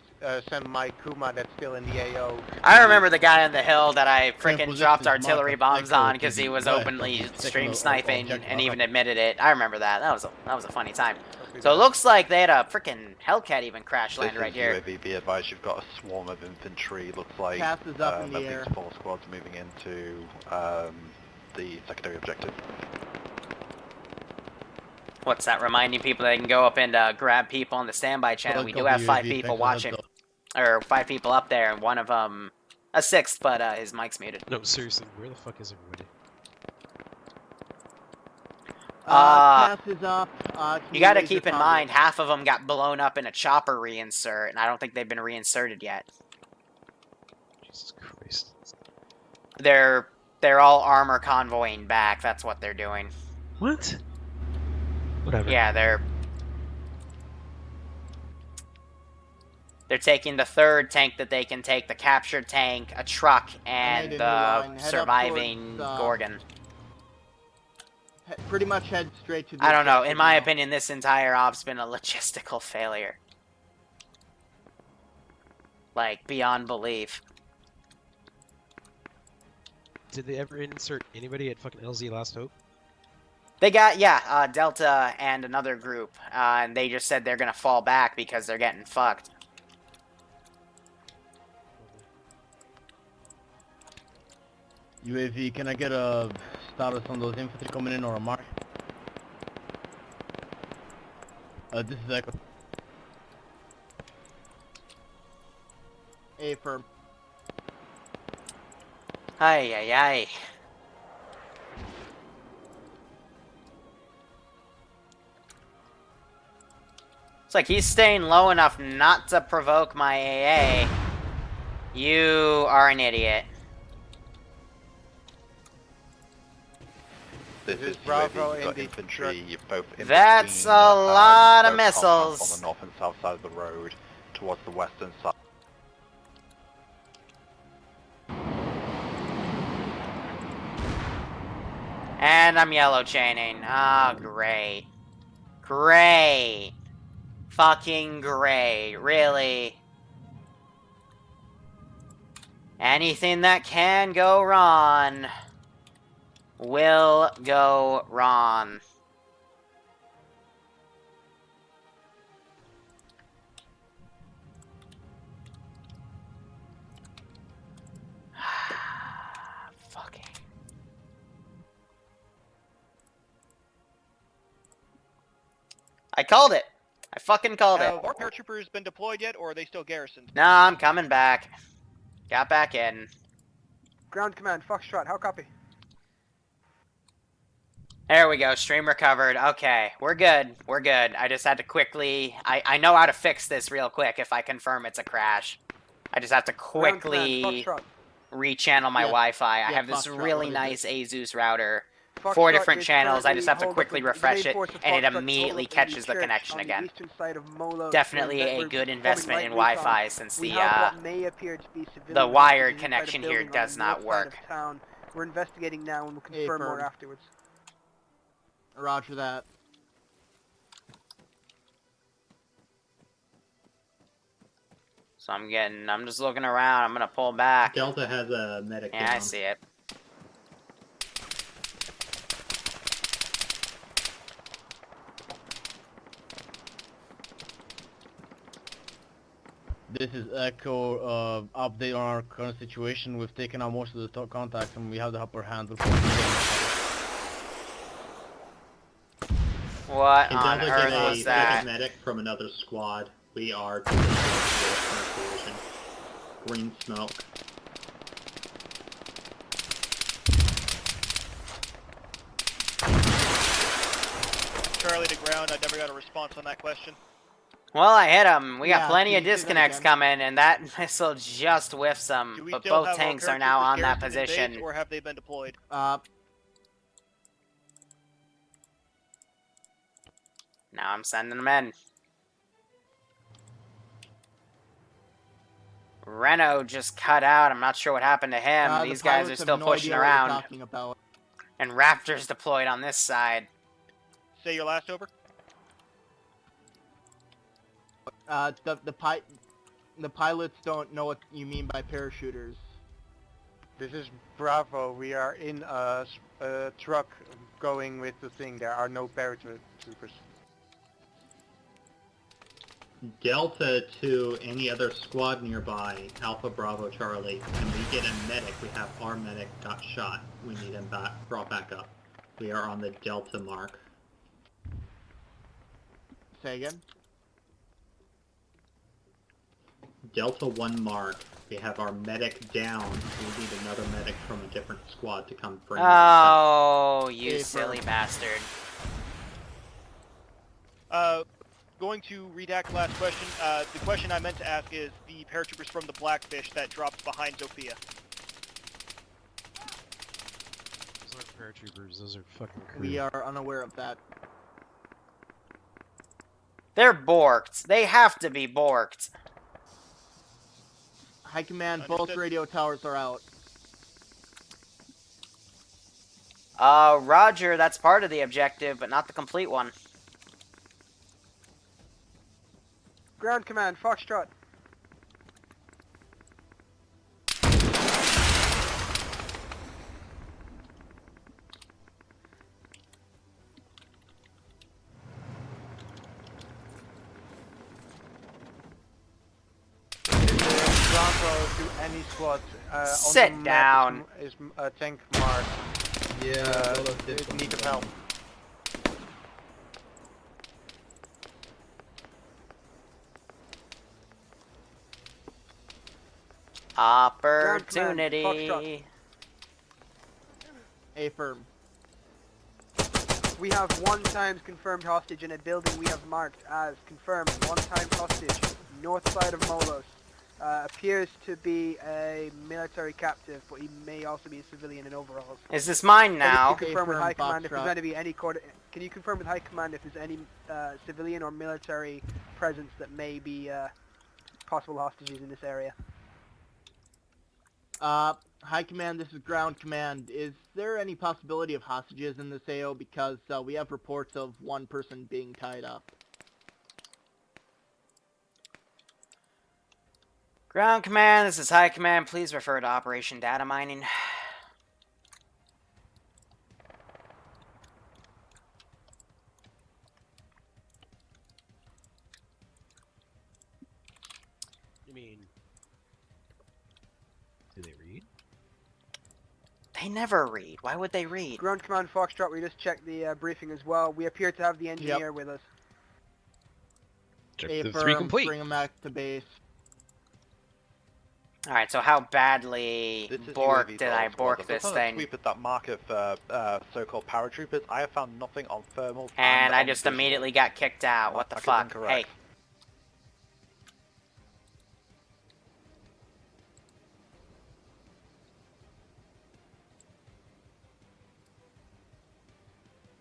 send my Kuma that's still in the AO. I remember the guy on the hill that I frickin' position dropped is artillery marked bombs Echo on to because he the was west openly of the stream second sniping objective. and even admitted it. I remember that. That was a funny time. So it looks like they had a frickin' Hellcat even crash land right here. UAV, be advised, you've got a swarm of infantry. Looks like Cast is up in the McLean's air. 4 squads moving into the secondary objective. What's that reminding people they can go up and grab people on the standby channel? We do have 5 people watching, or 5 people up there, and one of them a 6th, but his mic's muted. No, seriously, where the fuck is everybody? Cast is up. You got to keep in mind, half of them got blown up in a chopper reinsert, and I don't think they've been reinserted yet. Jesus Christ. They're all armor convoying back. That's what they're doing. What? Whatever. Yeah, they're taking the 3rd tank that they can take, the captured tank, a truck, and the surviving Gorgon. Pretty much head straight to the I don't know. objective In my now. opinion, this entire op's been a logistical failure. Like, beyond belief. Did they ever insert anybody at fucking LZ Last Hope? They got, yeah, Delta and another group, and they just said they're gonna fall back because they're getting fucked. UAV, can I get a status on those infantry coming in or a mark? This is Echo. A firm. Ay, ay, ay. It's like he's staying low enough not to provoke my AA. You are an idiot. This is Bravo UAV, you've got in the infantry, you're both in That's between, a lot of both compounds missiles. on the north and south side of the road, towards the western side. And I'm yellow chaining. Ah, great. Great. Fucking great. Really? Anything that can go wrong will go wrong. Fucking. I called it. I fucking called it. Have our paratroopers been deployed yet, or are they still garrisoned? Nah, I'm coming back. Got back in. Ground command, Foxtrot, how copy? There we go, stream recovered. Okay, we're good. We're good. I just had to quickly... I know how to fix this real quick if I confirm it's a crash. I just have to quickly rechannel my Wi-Fi. I have this really nice Asus router. 4 different channels. I just have to quickly refresh it, and it immediately catches the connection again. Definitely a good investment in Wi-Fi since the wired connection here does not work. We're investigating now and we'll confirm more afterwards. Roger that. So I'm just looking around. I'm gonna pull back. Delta has a medic Yeah, down. I see it. This is Echo, update on our current situation. We've taken out most of the top contacts and we have the upper hand. What Hey, on Delta, earth get was a that? second medic from another squad. We are to the position. Green smoke. Charlie to ground, I never got a response on that question. Well, I hit him. We got Yeah, plenty can of you say that disconnects again? coming, and that missile just whiffs them. Do we But still both have our tanks are now paratroopers on that garrisoned in base, position. or have they been deployed? Now I'm sending them in. Renault just cut out. I'm not sure what happened to him. The These guys are pilots have still no pushing idea what you're around. talking about. And Raptor's deployed on this side. Say your last over. The pilots don't know what you mean by parachuters. This is Bravo. We are in a truck going with the thing. There are no paratroopers. Delta to any other squad nearby, Alpha Bravo Charlie. Can we get a medic? We have our medic got shot. We need him brought back up. We are on the Delta mark. Say again? Delta 1 mark. We have our medic down. We need another medic from a different squad to come bring us Oh, you silly bastard. Going to redact last question. The question I meant to ask is the paratroopers from the Blackfish that dropped behind Sophia. Those aren't paratroopers, those are fucking crew. We are unaware of that. They're borked. They have to be borked. High Command, both radio towers are out. Roger, that's part of the objective, but not the complete one. Ground Command, Foxtrot. Bravo to any squad. Sit on the down. map is a tank mark. Yeah, In need of help. Opportunity. Affirm. We have 1 times confirmed hostage in a building we have marked as confirmed 1 time hostage, north side of Molos. Appears to be a military captive, but he may also be a civilian in overalls. Is this mine now? Can you confirm with Affirm, High Command if there's Foxtrot. going to be any Can you confirm with High Command if there's any civilian or military presence that may be possible hostages in this area? High Command, this is Ground Command. Is there any possibility of hostages in this AO? Because we have reports of 1 person being tied up. Ground Command, this is High Command. Please refer to Operation Data Mining. You mean... Do they read? They never read. Why would they read? Ground Command, Foxtrot, we just checked the briefing as well. We appear to have the engineer with us. Objective 3 Affirm, complete. bring them back to base. Alright, so how badly This is bork UAV did I Squad. bork I've this done a thing? sweep at that market for so-called paratroopers. I have found nothing on thermals. And I on just visual. immediately got kicked out. What the That is fuck? incorrect. Hey.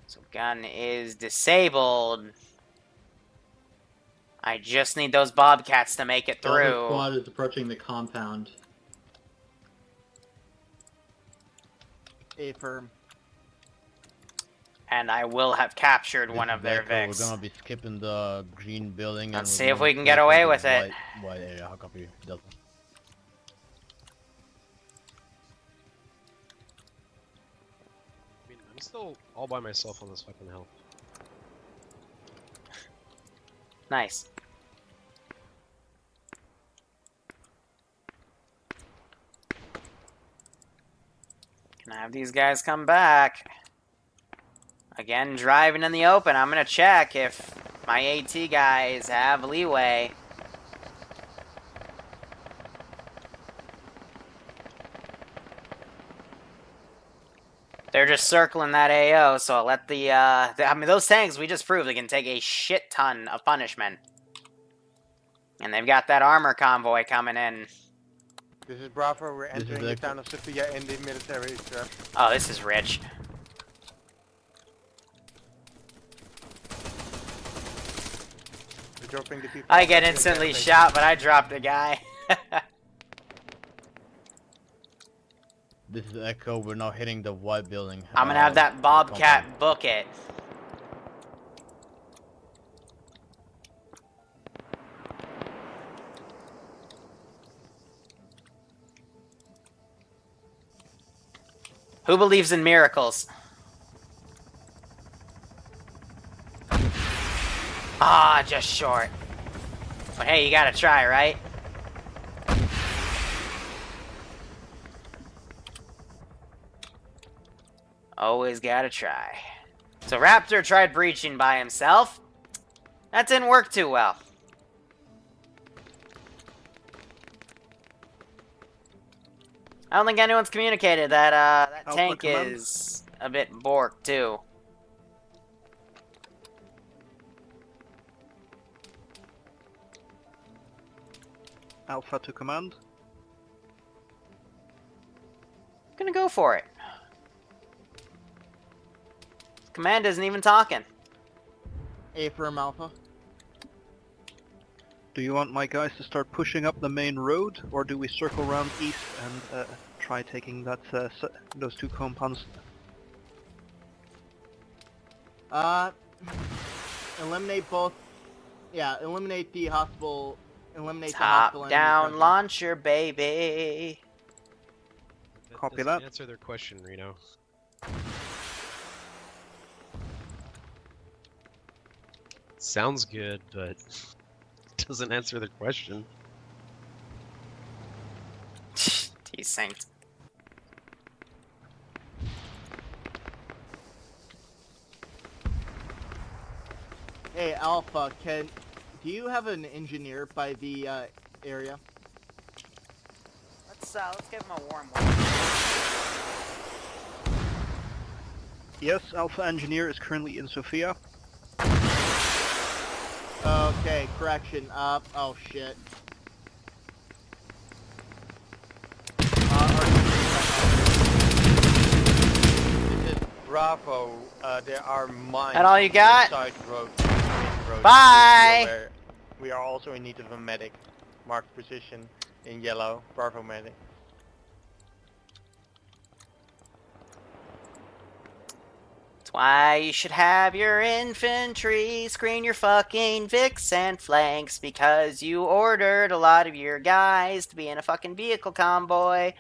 So gun is disabled. I just need those Bobcats to make it Delta through. squad is approaching the compound. Affirm. And I will have captured one of their We're Vics. gonna be skipping the green building. Let's and see we're if gonna we can be get clear away for with the it. White area. How copy? Delta. I mean, I'm still all by myself on this fucking hill. Nice. Can I have these guys come back? Again, driving in the open. I'm gonna check if my AT guys have leeway. They're just circling that AO, so I'll let I mean, those tanks, we just proved they can take a shit ton of punishment. And they've got that armor convoy coming in. This is Bravo. We're This is entering the Echo. town of Sophia in the military trap. Oh, this is rich. We're dropping the people. I get off at the instantly gas shot, but I dropped a guy. This is Echo. We're now hitting the white building. I'm gonna have that Bobcat book it. Who believes in miracles? Ah, just short. But hey, you gotta try, right? Always gotta try. So Raptor tried breaching by himself. That didn't work too well. I don't think anyone's communicated that that Alpha tank command. is a bit borked too. Alpha to command. I'm gonna go for it. Command isn't even talking. Affirm Alpha. Do you want my guys to start pushing up the main road, or do we circle around east and try taking that those two compounds? Eliminate both. Yeah, eliminate the hospital. Eliminate the Top hospital. down launcher, baby. Copy doesn't that. Answer their question, Reno. Sounds good, but doesn't answer the question. Desynced. Hey Alpha, do you have an engineer by the area? Let's give him a warm one. Yes, Alpha Engineer is currently in Sophia. Okay, correction. Oh shit. This is Bravo. There are mines. That all you got? Side road, road. Bye! We are also in need of a medic. Marked position in yellow. Bravo medic. That's why you should have your infantry screen your fucking Vicks and flanks, because you ordered a lot of your guys to be in a fucking vehicle convoy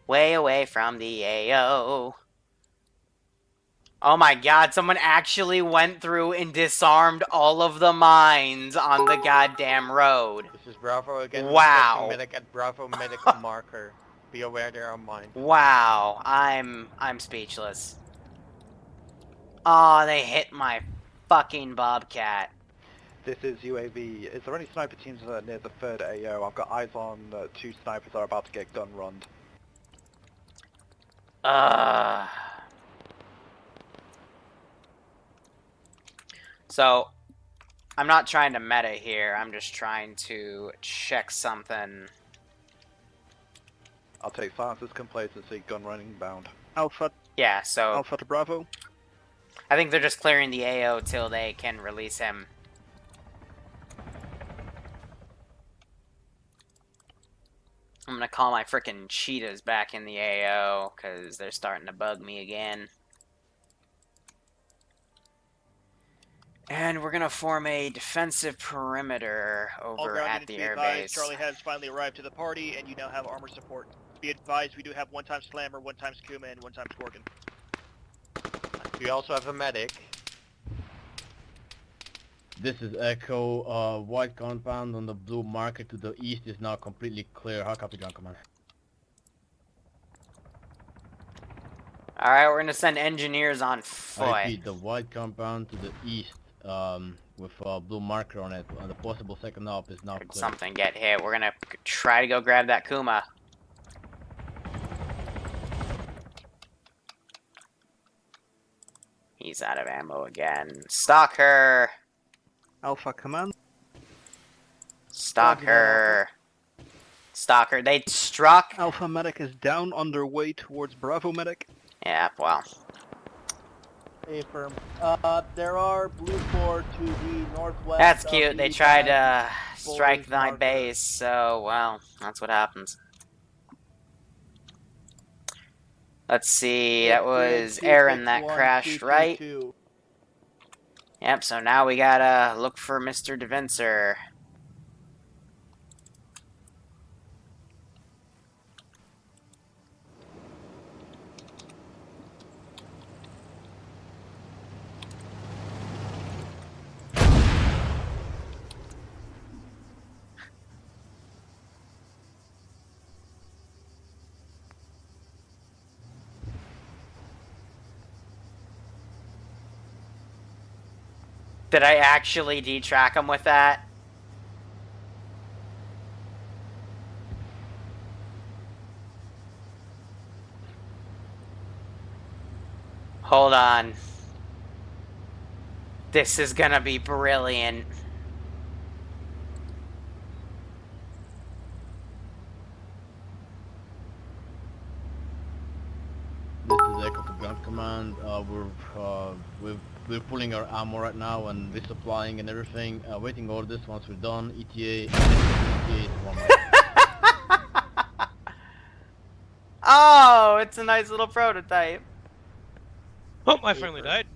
way away from the AO. Oh my god, someone actually went through and disarmed all of the mines on the goddamn road. This is Bravo again. Wow. Medic at Bravo medic marker. Be aware there are mines. Wow, I'm speechless. Oh, they hit my fucking Bobcat. This is UAV. Is there any sniper teams near the third AO? I've got eyes on two snipers that are about to get gun runned. So, I'm not trying to meta here, I'm just trying to check something. I'll take Silence's complacency, gun running bound. Alpha. Yeah, so Alpha to Bravo. I think they're just clearing the AO till they can release him. I'm gonna call my frickin' cheetahs back in the AO, because they're starting to bug me again. And we're gonna form a defensive perimeter All over ground at units the be advised, airbase. Charlie has finally arrived to the party, and you now have armor support. Be advised, we do have 1 times Slammer, 1 times Kuma, and 1 times Gorgon. We also have a medic. This is Echo. White compound on the blue marker to the east is now completely clear. How copy, John Command? Alright, we're gonna send engineers on I foot. repeat, the white compound to the east with a blue marker on it. The possible second op is now Did clear. something get hit? We're gonna try to go grab that Kuma. He's out of ammo again. Stalk her! Alpha Command. Stalk her! Stalk her. They struck! Alpha Medic is down on their way towards Bravo Medic. Yeah, well. Affirm. There are blue 4 to the northwest. That's of cute. They the tried to bullies strike my marker. base, so, well, that's what happens. Let's see, that was Aaron that crashed, right? Yep, so now we gotta look for Mr. DeVincer. Did I actually detrack him with that? Hold on. This is gonna be brilliant. This is Echo to Ground Command. We're pulling our ammo right now and resupplying and everything. Waiting orders once we're done. ETA. ETA is 1 minute. Oh, it's a nice little prototype. Oh, I finally died.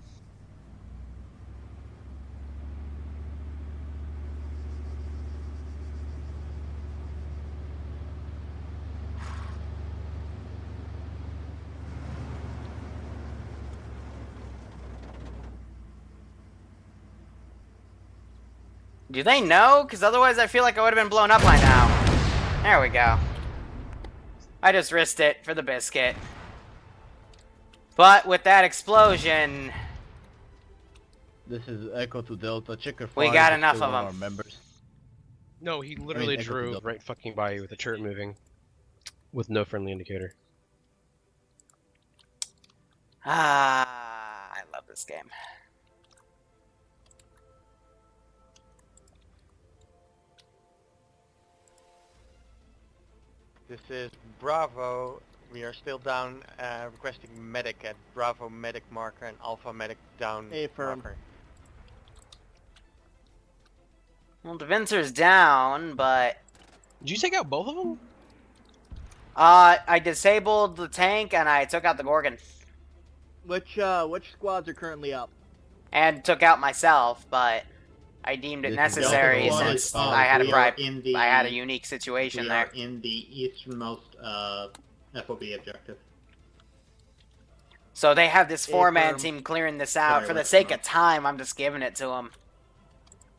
Do they know? Because otherwise I feel like I would have been blown up by now. There we go. I just risked it for the biscuit. But with that explosion... This is Echo to Delta. Check your We fire. got There's enough still of one them. our members. No, he literally Echo to drove Delta. right fucking by you with the turret moving. With no friendly indicator. Ah, I love this game. This is Bravo. We are still down requesting medic at Bravo medic marker and Alpha medic down Affirm. marker. Well, Devincer's down, but... Did you take out both of them? I disabled the tank and I took out the Gorgon. Which squads are currently up? And took out myself, but I deemed it This is necessary Delta One since is I had we are I in had a unique situation We there. are in the easternmost FOB objective. So they have this four-man Affirm. team clearing this out. Sorry, For the what's sake wrong? of time, I'm just giving it to them.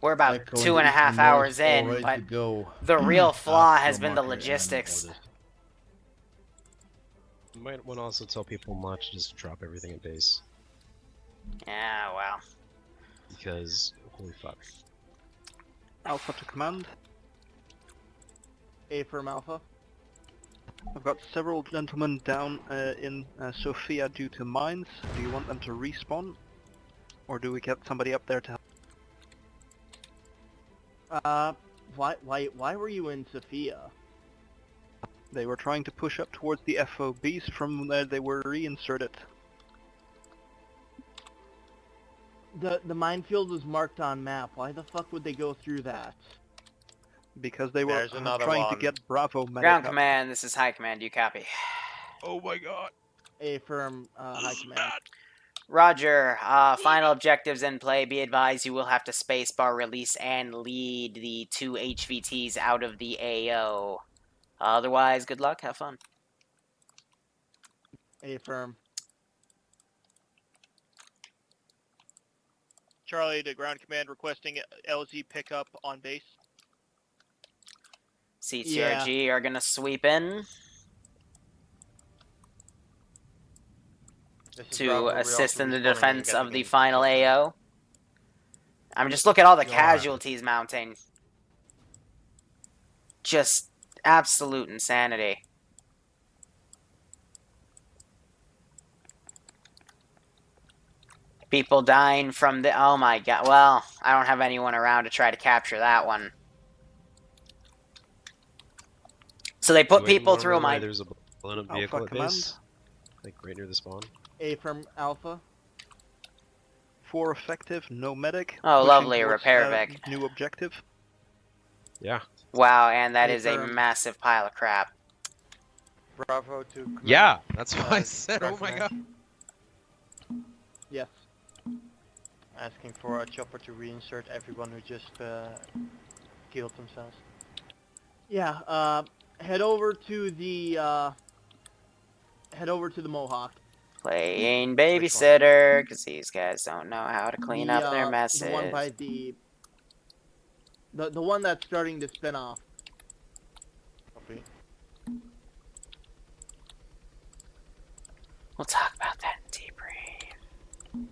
We're about Echo in 2.5 the eastern hours north, all in, ready but to go. the real flaw Ask has for been the marker and logistics. orders. You might want to also tell people not to just drop everything at base. Yeah, well. Because, holy fuck. Alpha to command. Affirm Alpha. I've got several gentlemen down in Sophia due to mines. Do you want them to respawn? Or do we get somebody up there to help? Why were you in Sophia? They were trying to push up towards the FOBs from where they were reinserted. The minefield was marked on map. Why the fuck would they go through that? Because they were There's another trying one. to get Bravo medic Ground up. command, this is high command. Do you copy? Oh my god. Affirm high command. Roger. Final objectives in play. Be advised you will have to spacebar release and lead the 2 HVTs out of the AO. Otherwise, good luck. Have fun. Affirm. Charlie to ground command requesting LZ pickup on base. CTRG are gonna sweep in This is to Bravo, we're assist also in the responding and defense of getting the in. final AO. I'm just look at all the Go on. casualties mounting. Just absolute insanity. People dying from the... Oh my god. Well, I don't have anyone around to try to capture that one. So they put Do you people wanna through know why my... There's a blown up Alpha vehicle at command. base. Like right near the spawn. Affirm Alpha. 4 effective, no medic. Oh, Pushing lovely, a towards, repair Vic. New objective. Yeah. Wow, and that is a Affirm. massive pile of crap. Bravo to command. Yeah, that's what I said. ground Oh my command. god. Yes. Asking for a chopper to reinsert everyone who just killed themselves. Yeah. Head over to the Mohawk. Playing babysitter, because these guys don't know how to clean up their messes. The one by the one that's starting to spin off. Copy. We'll talk about that in debrief.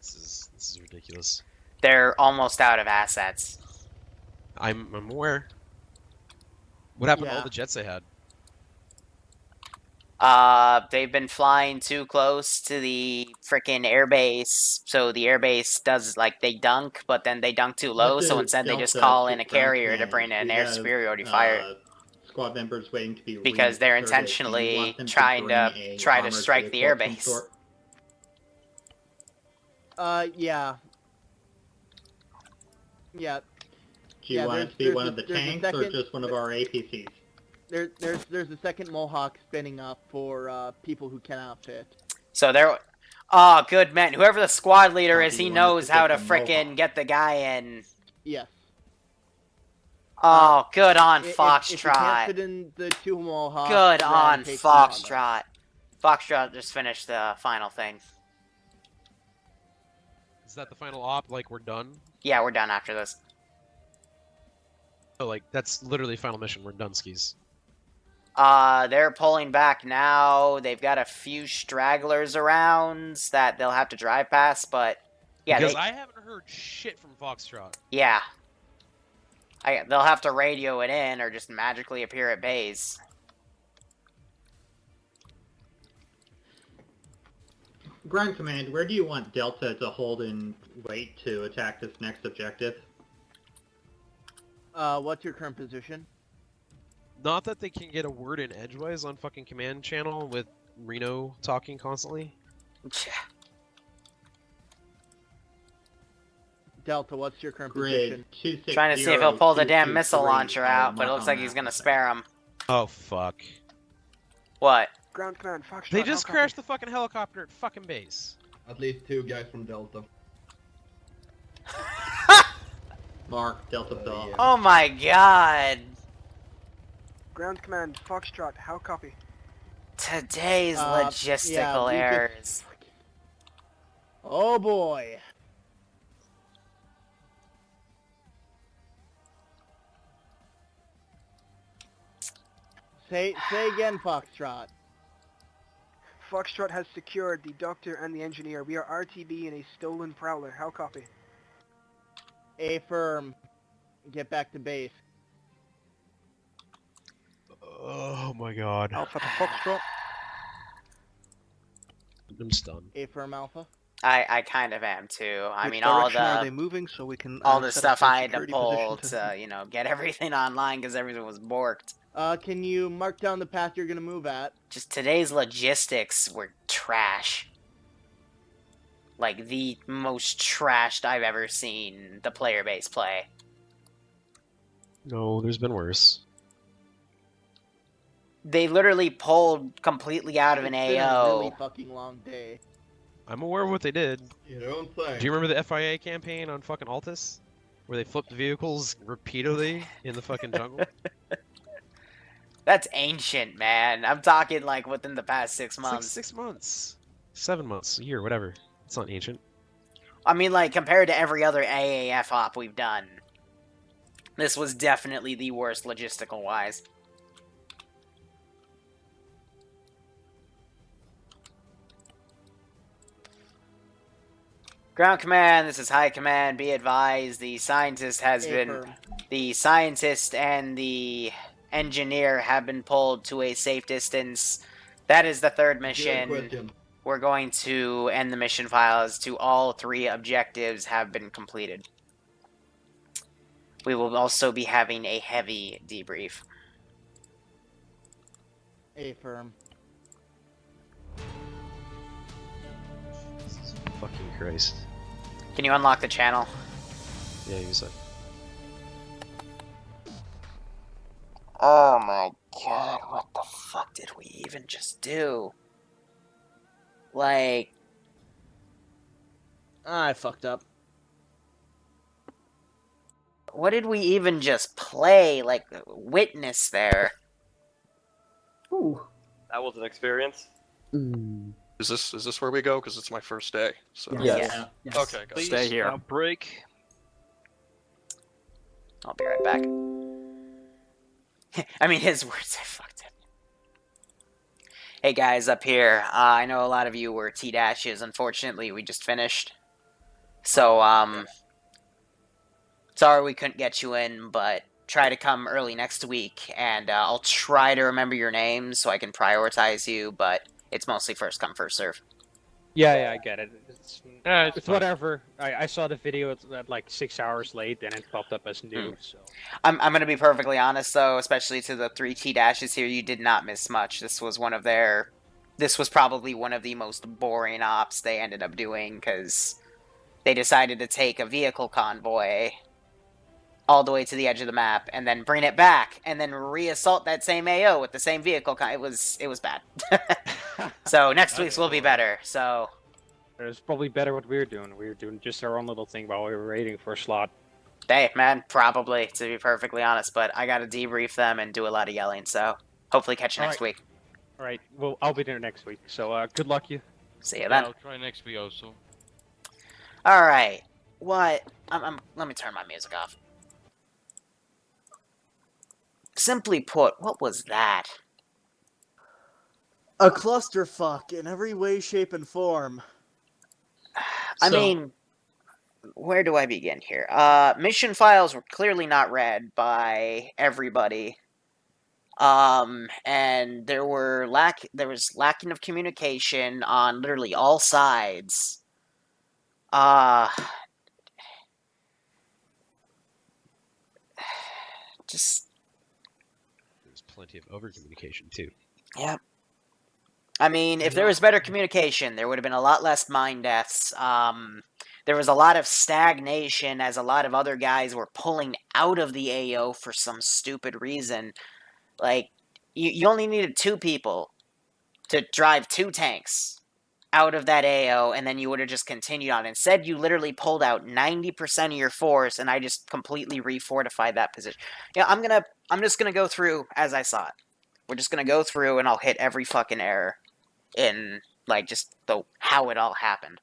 This is ridiculous. They're almost out of assets. I'm aware. What happened to all Yeah. the jets they had? They've been flying too close to the frickin' airbase, so the airbase does, like, they dunk, but then they dunk too low, so instead they just call in a carrier to bring an air superiority fire. Squad members waiting to be Because they're reinserted. Do you intentionally want them trying bring to a try to armored strike the vehicle of some airbase. sort? Yeah. Yeah. Do you want it to be one of the tanks or just one of our APCs? There's a second Mohawk spinning up for people who cannot fit. So they're... Oh, good man. Whoever the squad leader Copy, is, he you want knows to how take to the frickin' get the guy in. Yes. Oh, good on If you can't Foxtrot. fit in the two Mohawks, Good then on take the Arma. Foxtrot. Foxtrot just finished the final thing. Is that the final op? Like, we're done? Yeah, we're done after this. Oh, like, that's literally final mission. We're done, skis. They're pulling back now. They've got a few stragglers around that they'll have to drive past, but... Yeah, Because I haven't heard shit from Foxtrot. Yeah. They'll have to radio it in or just magically appear at base. Ground Command, where do you want Delta to hold and wait to attack this next objective? What's your current position? Not that they can get a word in edgewise on fucking command channel with Reno talking constantly. Delta, what's your current Grid position? Trying to see if he'll pull the damn missile launcher out, but it looks like he's gonna spare him. Oh, fuck. What? Ground command, Foxtrot. They just how copy? crashed the fucking helicopter at fucking base. At least 2 guys from Delta. Mark, Delta Bell. Yeah. Oh my god. Ground command, Foxtrot, how copy? Today's yeah, logistical we just- errors. Oh boy. Say again, Foxtrot. Foxtrot has secured the doctor and the engineer. We are RTB in a stolen prowler. How copy? Affirm. Get back to base. Oh my god. Alpha to Foxtrot. I'm stunned. Affirm Alpha. I kind of am too. I Which mean, all direction are they the moving so we can all the set up stuff a I had to security pull position to, you know, get everything online because everything was borked. Can you mark down the path you're gonna move at? Just today's logistics were trash. Like the most trashed I've ever seen the player base play. No, there's been worse. They literally pulled completely out of an It's been a AO. really fucking long day. I'm aware of what they did. You don't say. Do you remember the FIA campaign on fucking Altus? Where they flipped vehicles repeatedly in the fucking jungle? That's ancient, man. I'm talking like within the past 6 It's like months. 6 months. 7 months, a year, whatever. It's not ancient. I mean, like, compared to every other AAF op we've done, this was definitely the worst logistical-wise. Ground Command, this is High Command. Be advised, the scientist the scientist and the engineer have been pulled to a safe distance. That is the third mission. We're going to end the mission files to all 3 objectives have been completed. We will also be having a heavy debrief. Affirm. Fucking Christ. Can you unlock the channel? Yeah, you said. Oh my god, what the fuck did we even just do? Like... I fucked up. What did we even just play? Like, witness there? Ooh. That was an experience. Is this where we go? Because it's my first day. So. Yes. Yes. Okay, got it. Stay here. Break. I'll be right back. I mean, his words, I fucked it. Hey guys, up here. I know a lot of you were T-dashes. Unfortunately, we just finished. So, sorry we couldn't get you in, but try to come early next week, and I'll try to remember your name so I can prioritize you, but it's mostly first come, first serve. Yeah, I get it. It's It's fine. whatever. I saw the video at like 6 hours late, and it popped up as new. So I'm gonna be perfectly honest though, especially to the 3T dashes here, you did not miss much. This was probably one of the most boring ops they ended up doing, because they decided to take a vehicle convoy all the way to the edge of the map, and then bring it back, and then re-assault that same AO with the same vehicle. It was bad. So next week's will be better. So it's probably better what we're doing. We're doing just our own little thing while we were waiting for a slot. hey, man, probably, to be perfectly honest, but I gotta debrief them and do a lot of yelling, so hopefully catch you next week. All right. Well, I'll be there next week. So good luck, you. See you then. I'll try next week also. All right. What? Let me turn my music off. Simply put, what was that? A clusterfuck in every way, shape, and form. I mean, where do I begin here? Mission files were clearly not read by everybody. And there was lacking of communication on literally all sides. Just There's plenty of over-communication, too. Yep. I mean, if there was better communication, there would have been a lot less mine deaths. There was a lot of stagnation as a lot of other guys were pulling out of the AO for some stupid reason. Like, you only needed 2 people to drive 2 tanks out of that AO, and then you would have just continued on. Instead, you literally pulled out 90% of your force, and I just completely refortified that position. Yeah, I'm just gonna go through as I saw it. We're just gonna go through, and I'll hit every fucking error in, like, just how it all happened.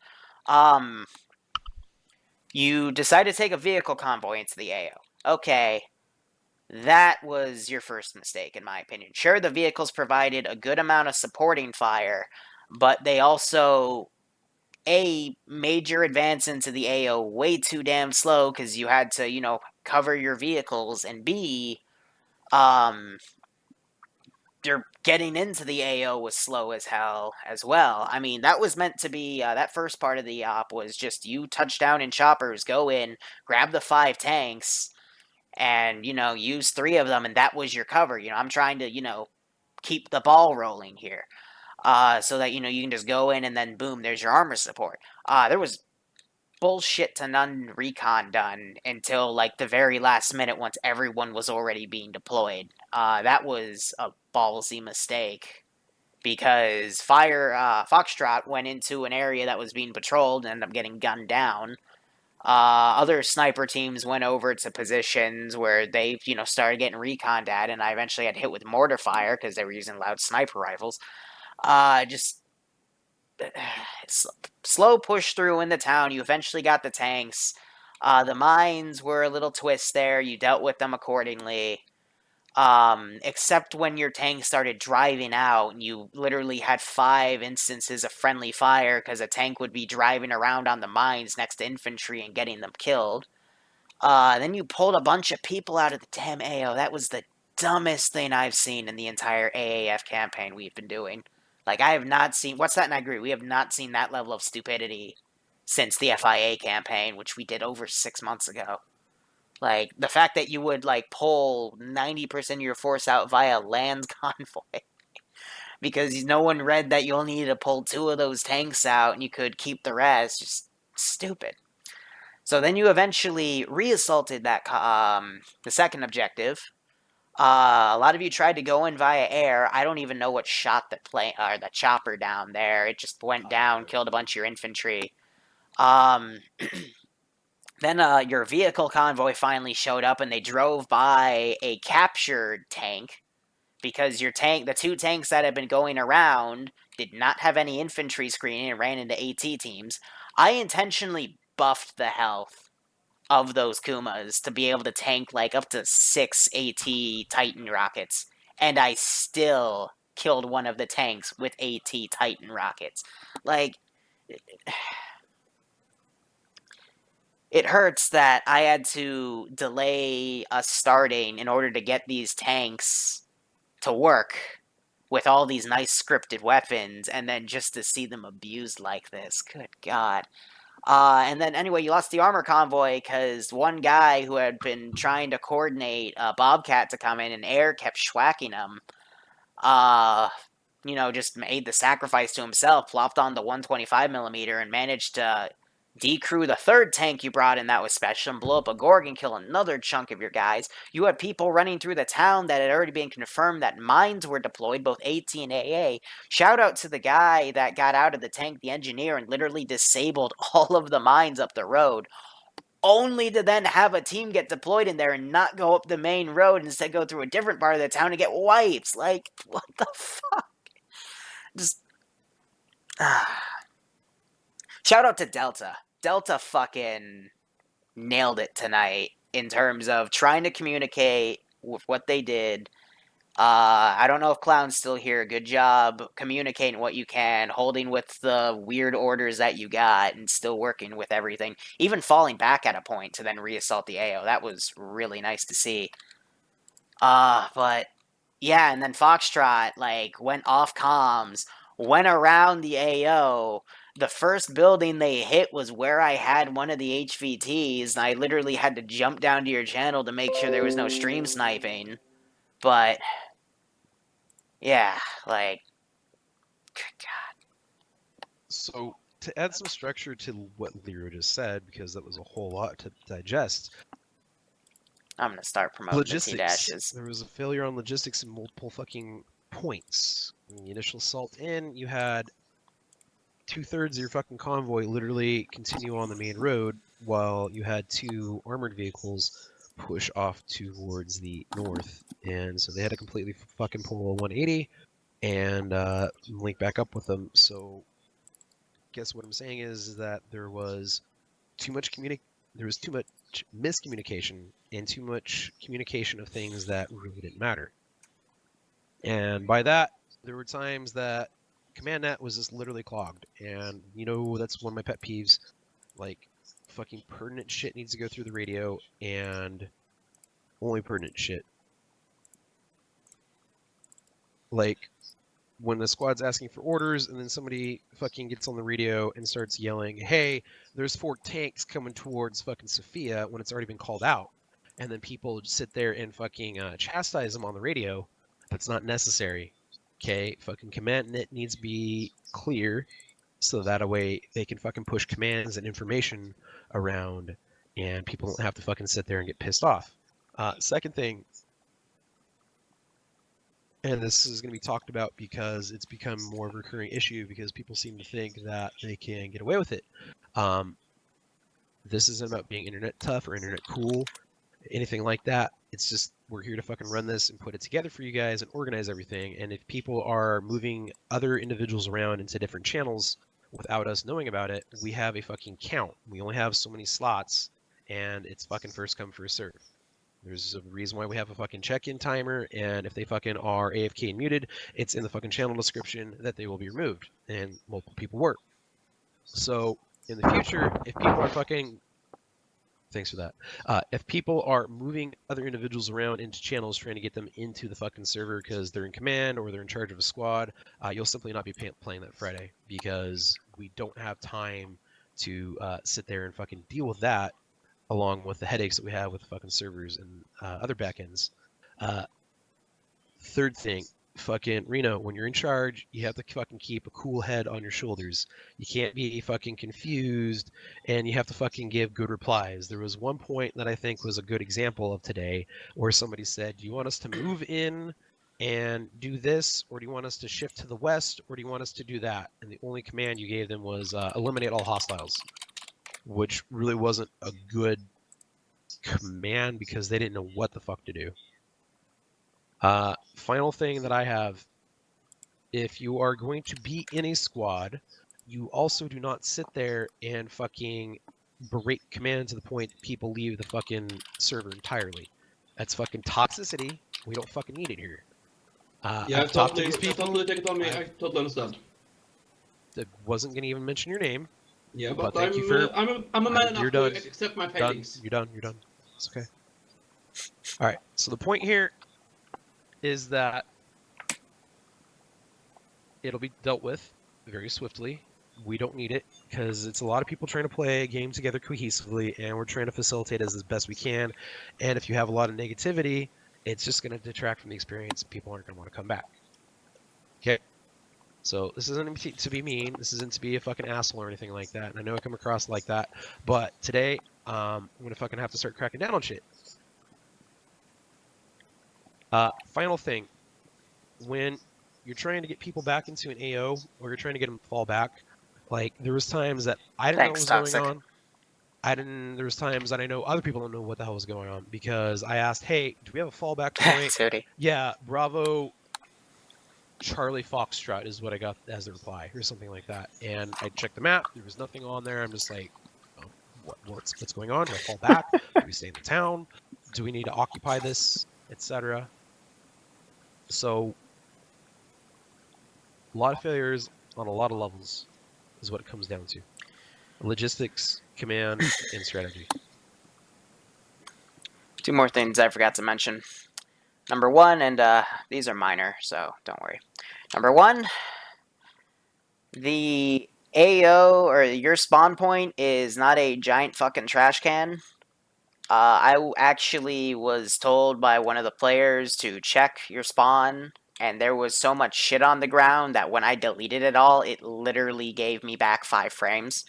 You decided to take a vehicle convoy into the AO. Okay, that was your first mistake, in my opinion. Sure, the vehicles provided a good amount of supporting fire, but they also, A, made your advance into the AO way too damn slow, because you had to, cover your vehicles, and B, your getting into the AO was slow as hell as well. I mean, that was meant to be, that first part of the op was just you touch down in choppers, go in, grab the 5 tanks, and, use 3 of them, and that was your cover. I'm trying to, keep the ball rolling here. So that, you can just go in and then boom, there's your armor support. There was bullshit to none recon done until, like, the very last minute once everyone was already being deployed. That was a ballsy mistake, because Foxtrot went into an area that was being patrolled and ended up getting gunned down. Other sniper teams went over to positions where they, started getting reconned at, and I eventually got hit with mortar fire because they were using loud sniper rifles. Just slow push through in the town. You eventually got the tanks. The mines were a little twist there. You dealt with them accordingly. Except when your tank started driving out, and you literally had 5 instances of friendly fire because a tank would be driving around on the mines next to infantry and getting them killed. Then you pulled a bunch of people out of the damn AO. That was the dumbest thing I've seen in the entire AAF campaign we've been doing. Like, I have not seen... What's that? And I agree. We have not seen that level of stupidity since the FIA campaign, which we did over 6 months ago. Like, the fact that you would, like, pull 90% of your force out via land convoy because no one read that you only needed to pull 2 of those tanks out and you could keep the rest, just stupid. So then you eventually re-assaulted that, the second objective. A lot of you tried to go in via air. I don't even know what shot the chopper down there. It just went down, killed a bunch of your infantry. Then your vehicle convoy finally showed up, and they drove by a captured tank, because your tank, the 2 tanks that had been going around, did not have any infantry screening and ran into AT teams. I intentionally buffed the health of those Kumas to be able to tank, like, up to 6 AT Titan rockets, and I still killed one of the tanks with AT Titan rockets. Like... it hurts that I had to delay us starting in order to get these tanks to work with all these nice scripted weapons, and then just to see them abused like this. Good God. And then anyway, you lost the armor convoy because one guy who had been trying to coordinate a Bobcat to come in and air kept schwacking him. Just made the sacrifice to himself, plopped on the 125mm, and managed to decrew the third tank you brought in that was special and blow up a Gorg and kill another chunk of your guys. You had people running through the town that had already been confirmed that mines were deployed, both AT and AA. Shout out to the guy that got out of the tank, the engineer, and literally disabled all of the mines up the road, only to then have a team get deployed in there and not go up the main road, instead go through a different part of the town and get wipes. Like, what the fuck? Just... Shout out to Delta. Delta fucking nailed it tonight in terms of trying to communicate with what they did. I don't know if Clown's still here. Good job communicating what you can, holding with the weird orders that you got, and still working with everything. Even falling back at a point to then reassault the AO. That was really nice to see. But yeah, and then Foxtrot, went off comms, went around the AO. The first building they hit was where I had one of the HVTs, and I literally had to jump down to your channel to make sure there was no stream sniping. But yeah, good God. So, to add some structure to what Liru just said, because that was a whole lot to digest. I'm gonna start promoting logistics. the T-dashes. There was a failure on logistics in multiple fucking points. In the initial assault in, you had 2/3 of your fucking convoy literally continue on the main road, while you had 2 armored vehicles push off towards the north. And so they had to completely fucking pull a 180 and link back up with them. So guess what I'm saying is that there was too much miscommunication and too much communication of things that really didn't matter. And by that, there were times that command net was just literally clogged. And that's one of my pet peeves. Fucking pertinent shit needs to go through the radio, and only pertinent shit. When the squad's asking for orders, and then somebody fucking gets on the radio and starts yelling, hey, there's 4 tanks coming towards fucking Sophia, when it's already been called out. And then people sit there and fucking chastise them on the radio. That's not necessary. Okay? Fucking command net needs to be clear, so that way they can fucking push commands and information around, and people don't have to fucking sit there and get pissed off. Second thing, and this is going to be talked about because it's become more of a recurring issue because people seem to think that they can get away with it. This isn't about being internet tough or internet cool, anything like that. It's just we're here to fucking run this and put it together for you guys and organize everything. And if people are moving other individuals around into different channels without us knowing about it, we have a fucking count. We only have so many slots, and it's fucking first come, first serve. There's a reason why we have a fucking check-in timer, and if they fucking are AFK and muted, it's in the fucking channel description that they will be removed, and multiple people work. So, in the future, if people are fucking... Thanks for that. If people are moving other individuals around into channels trying to get them into the fucking server because they're in command or they're in charge of a squad, you'll simply not be playing that Friday because we don't have time to sit there and fucking deal with that, along with the headaches that we have with fucking servers and other backends. Third thing, fucking Reno, when you're in charge, you have to fucking keep a cool head on your shoulders. You can't be fucking confused, and you have to fucking give good replies. There was one point that I think was a good example of today where somebody said, do you want us to move in and do this, or do you want us to shift to the west, or do you want us to do that? And the only command you gave them was eliminate all hostiles, which really wasn't a good command because they didn't know what the fuck to do. Final thing that I have, if you are going to be in a squad, you also do not sit there and fucking berate command to the point that people leave the fucking server entirely. That's fucking toxicity. We don't fucking need it here. Yeah, I've talked to these I people. totally take it on me. I totally understand. I wasn't going to even mention your name, Yeah, But thank you for. I'm a man You're enough done. to accept my Done. failings. You're done. You're done. It's okay. All right. So the point here is that it'll be dealt with very swiftly. We don't need it because it's a lot of people trying to play a game together cohesively, and we're trying to facilitate as best we can. And if you have a lot of negativity, it's just going to detract from the experience. People aren't going to want to come back. Okay. So this isn't to be mean. This isn't to be a fucking asshole or anything like that. And I know I come across like that, but today I'm gonna fucking have to start cracking down on shit. Final thing, when you're trying to get people back into an AO or you're trying to get them to fall back, like there was times that I didn't know what was going on. There was times that I know other people don't know what the hell was going on because I asked, hey, do we have a fallback point? Yeah, Bravo Charlie Foxtrot is what I got as the reply, or something like that. And I checked the map. There was nothing on there. I'm just like, oh, what's going on? Do I fall back? Do we stay in the town? Do we need to occupy this, etc.? So, a lot of failures on a lot of levels is what it comes down to. Logistics, command, and strategy. Two more things I forgot to mention. Number one, and these are minor, so don't worry. Number one, the AO, or your spawn point, is not a giant fucking trash can. I actually was told by one of the players to check your spawn, and there was so much shit on the ground that when I deleted it all, it literally gave me back 5 frames.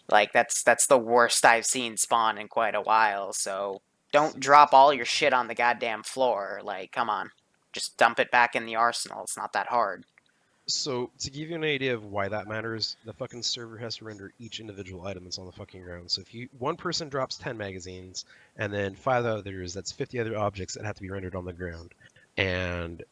Like, that's the worst I've seen spawn in quite a while, so don't drop all your shit on the goddamn floor. Like, come on. Just dump it back in the arsenal. It's not that hard. So, to give you an idea of why that matters, the fucking server has to render each individual item that's on the fucking ground. So if one person drops 10 magazines, and then 5 others, that's 50 other objects that have to be rendered on the ground. And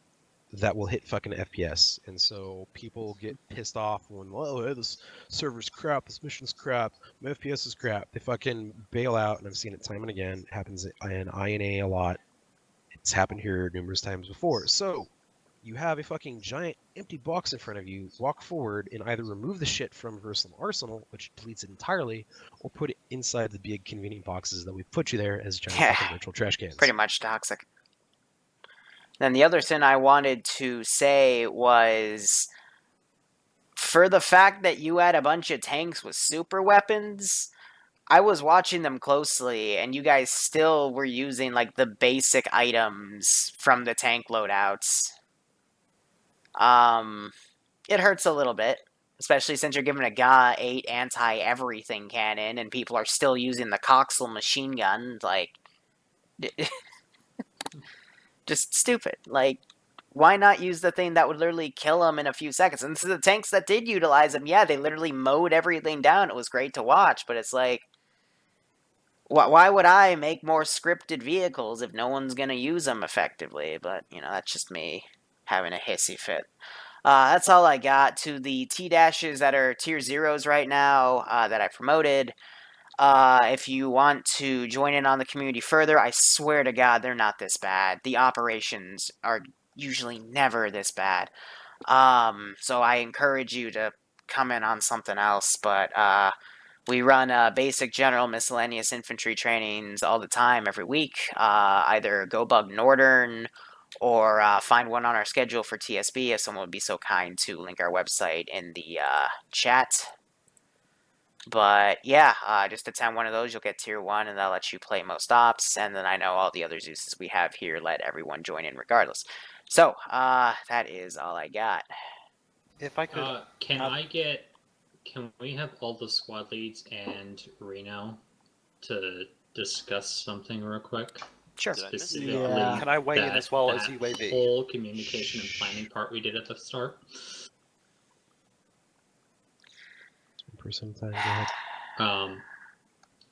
that will hit fucking FPS. And so people get pissed off when, oh, this server's crap, this mission's crap, my FPS is crap. They fucking bail out, and I've seen it time and again. It happens in INA a lot. It's happened here numerous times before. So, you have a fucking giant empty box in front of you, walk forward and either remove the shit from Versal Arsenal, which deletes it entirely, or put it inside the big convenient boxes that we put you there as giant fucking virtual trash cans. Pretty much toxic. Then the other thing I wanted to say was, for the fact that you had a bunch of tanks with super weapons, I was watching them closely, and you guys still were using, like, the basic items from the tank loadouts. It hurts a little bit, especially since you're giving a GA 8 anti-everything cannon, and people are still using the Coxel machine gun. Like, just stupid. Like, why not use the thing that would literally kill them in a few seconds? And this is the tanks that did utilize them. Yeah, they literally mowed everything down. It was great to watch, but it's like, why would I make more scripted vehicles if no one's going to use them effectively? But, you know, that's just me having a hissy fit. That's all I got. To the T-dashes that are tier 0s right now that I promoted. If you want to join in on the community further, I swear to God, they're not this bad. The operations are usually never this bad. So I encourage you to come in on something else, but we run basic general miscellaneous infantry trainings all the time, every week. Either Go Bug Northern or find one on our schedule for TSB if someone would be so kind to link our website in the chat. But yeah, just attend one of those, you'll get tier 1, and that'll let you play most ops, and then I know all the other Zeuses we have here let everyone join in regardless. So, that is all I got. If I could... Can we have all the squad leads and Reno to discuss something real quick? Sure. Specifically, Can I weigh in as well as that UAV? whole communication and planning part we did at the start. Go ahead.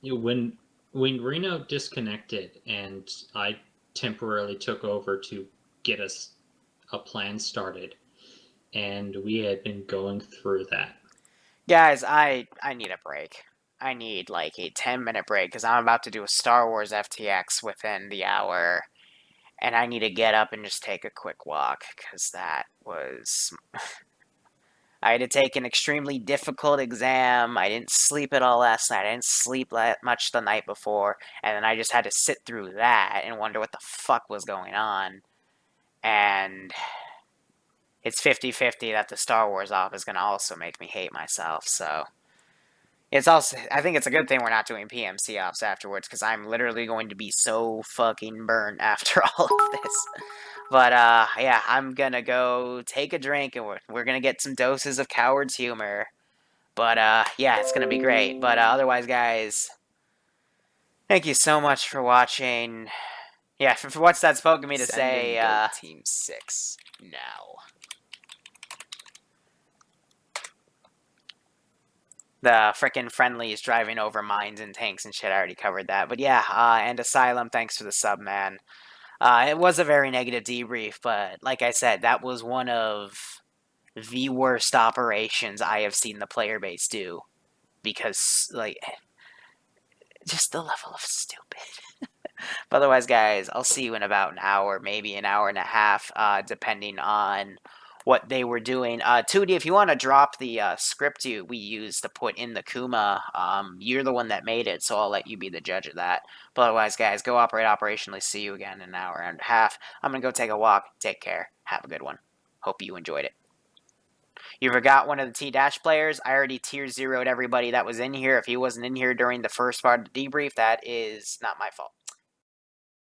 When Reno disconnected and I temporarily took over to get us a plan started, and we had been going through that. Guys, I need a break. I need like a 10-minute break because I'm about to do a Star Wars FTX within the hour, and I need to get up and just take a quick walk because that was I had to take an extremely difficult exam. I didn't sleep at all last night. I didn't sleep much the night before. And then I just had to sit through that and wonder what the fuck was going on. And it's 50-50 that the Star Wars off is going to also make me hate myself, so... It's also, I think it's a good thing we're not doing PMC ops afterwards, because I'm literally going to be so fucking burnt after all of this. But, yeah, I'm gonna go take a drink, and we're gonna get some doses of coward's humor. But, yeah, it's gonna be great. But, otherwise, guys, thank you so much for watching. Yeah, for what's that spoken me to say, Team 6 now. the frickin' friendlies driving over mines and tanks and shit, I already covered that. But yeah, and Asylum, thanks for the sub, man. It was a very negative debrief, but like I said, that was one of the worst operations I have seen the player base do. Because, like, just the level of stupid. But otherwise, guys, I'll see you in about an hour, maybe an hour and a half, depending on what they were doing. 2D, if you want to drop the script we used to put in the Kuma, you're the one that made it, so I'll let you be the judge of that. But otherwise, guys, go operate operationally. See you again in an hour and a half. I'm going to go take a walk. Take care. Have a good one. Hope you enjoyed it. You forgot one of the T-Dash players. I already tier 0'd everybody that was in here. If he wasn't in here during the first part of the debrief, that is not my fault.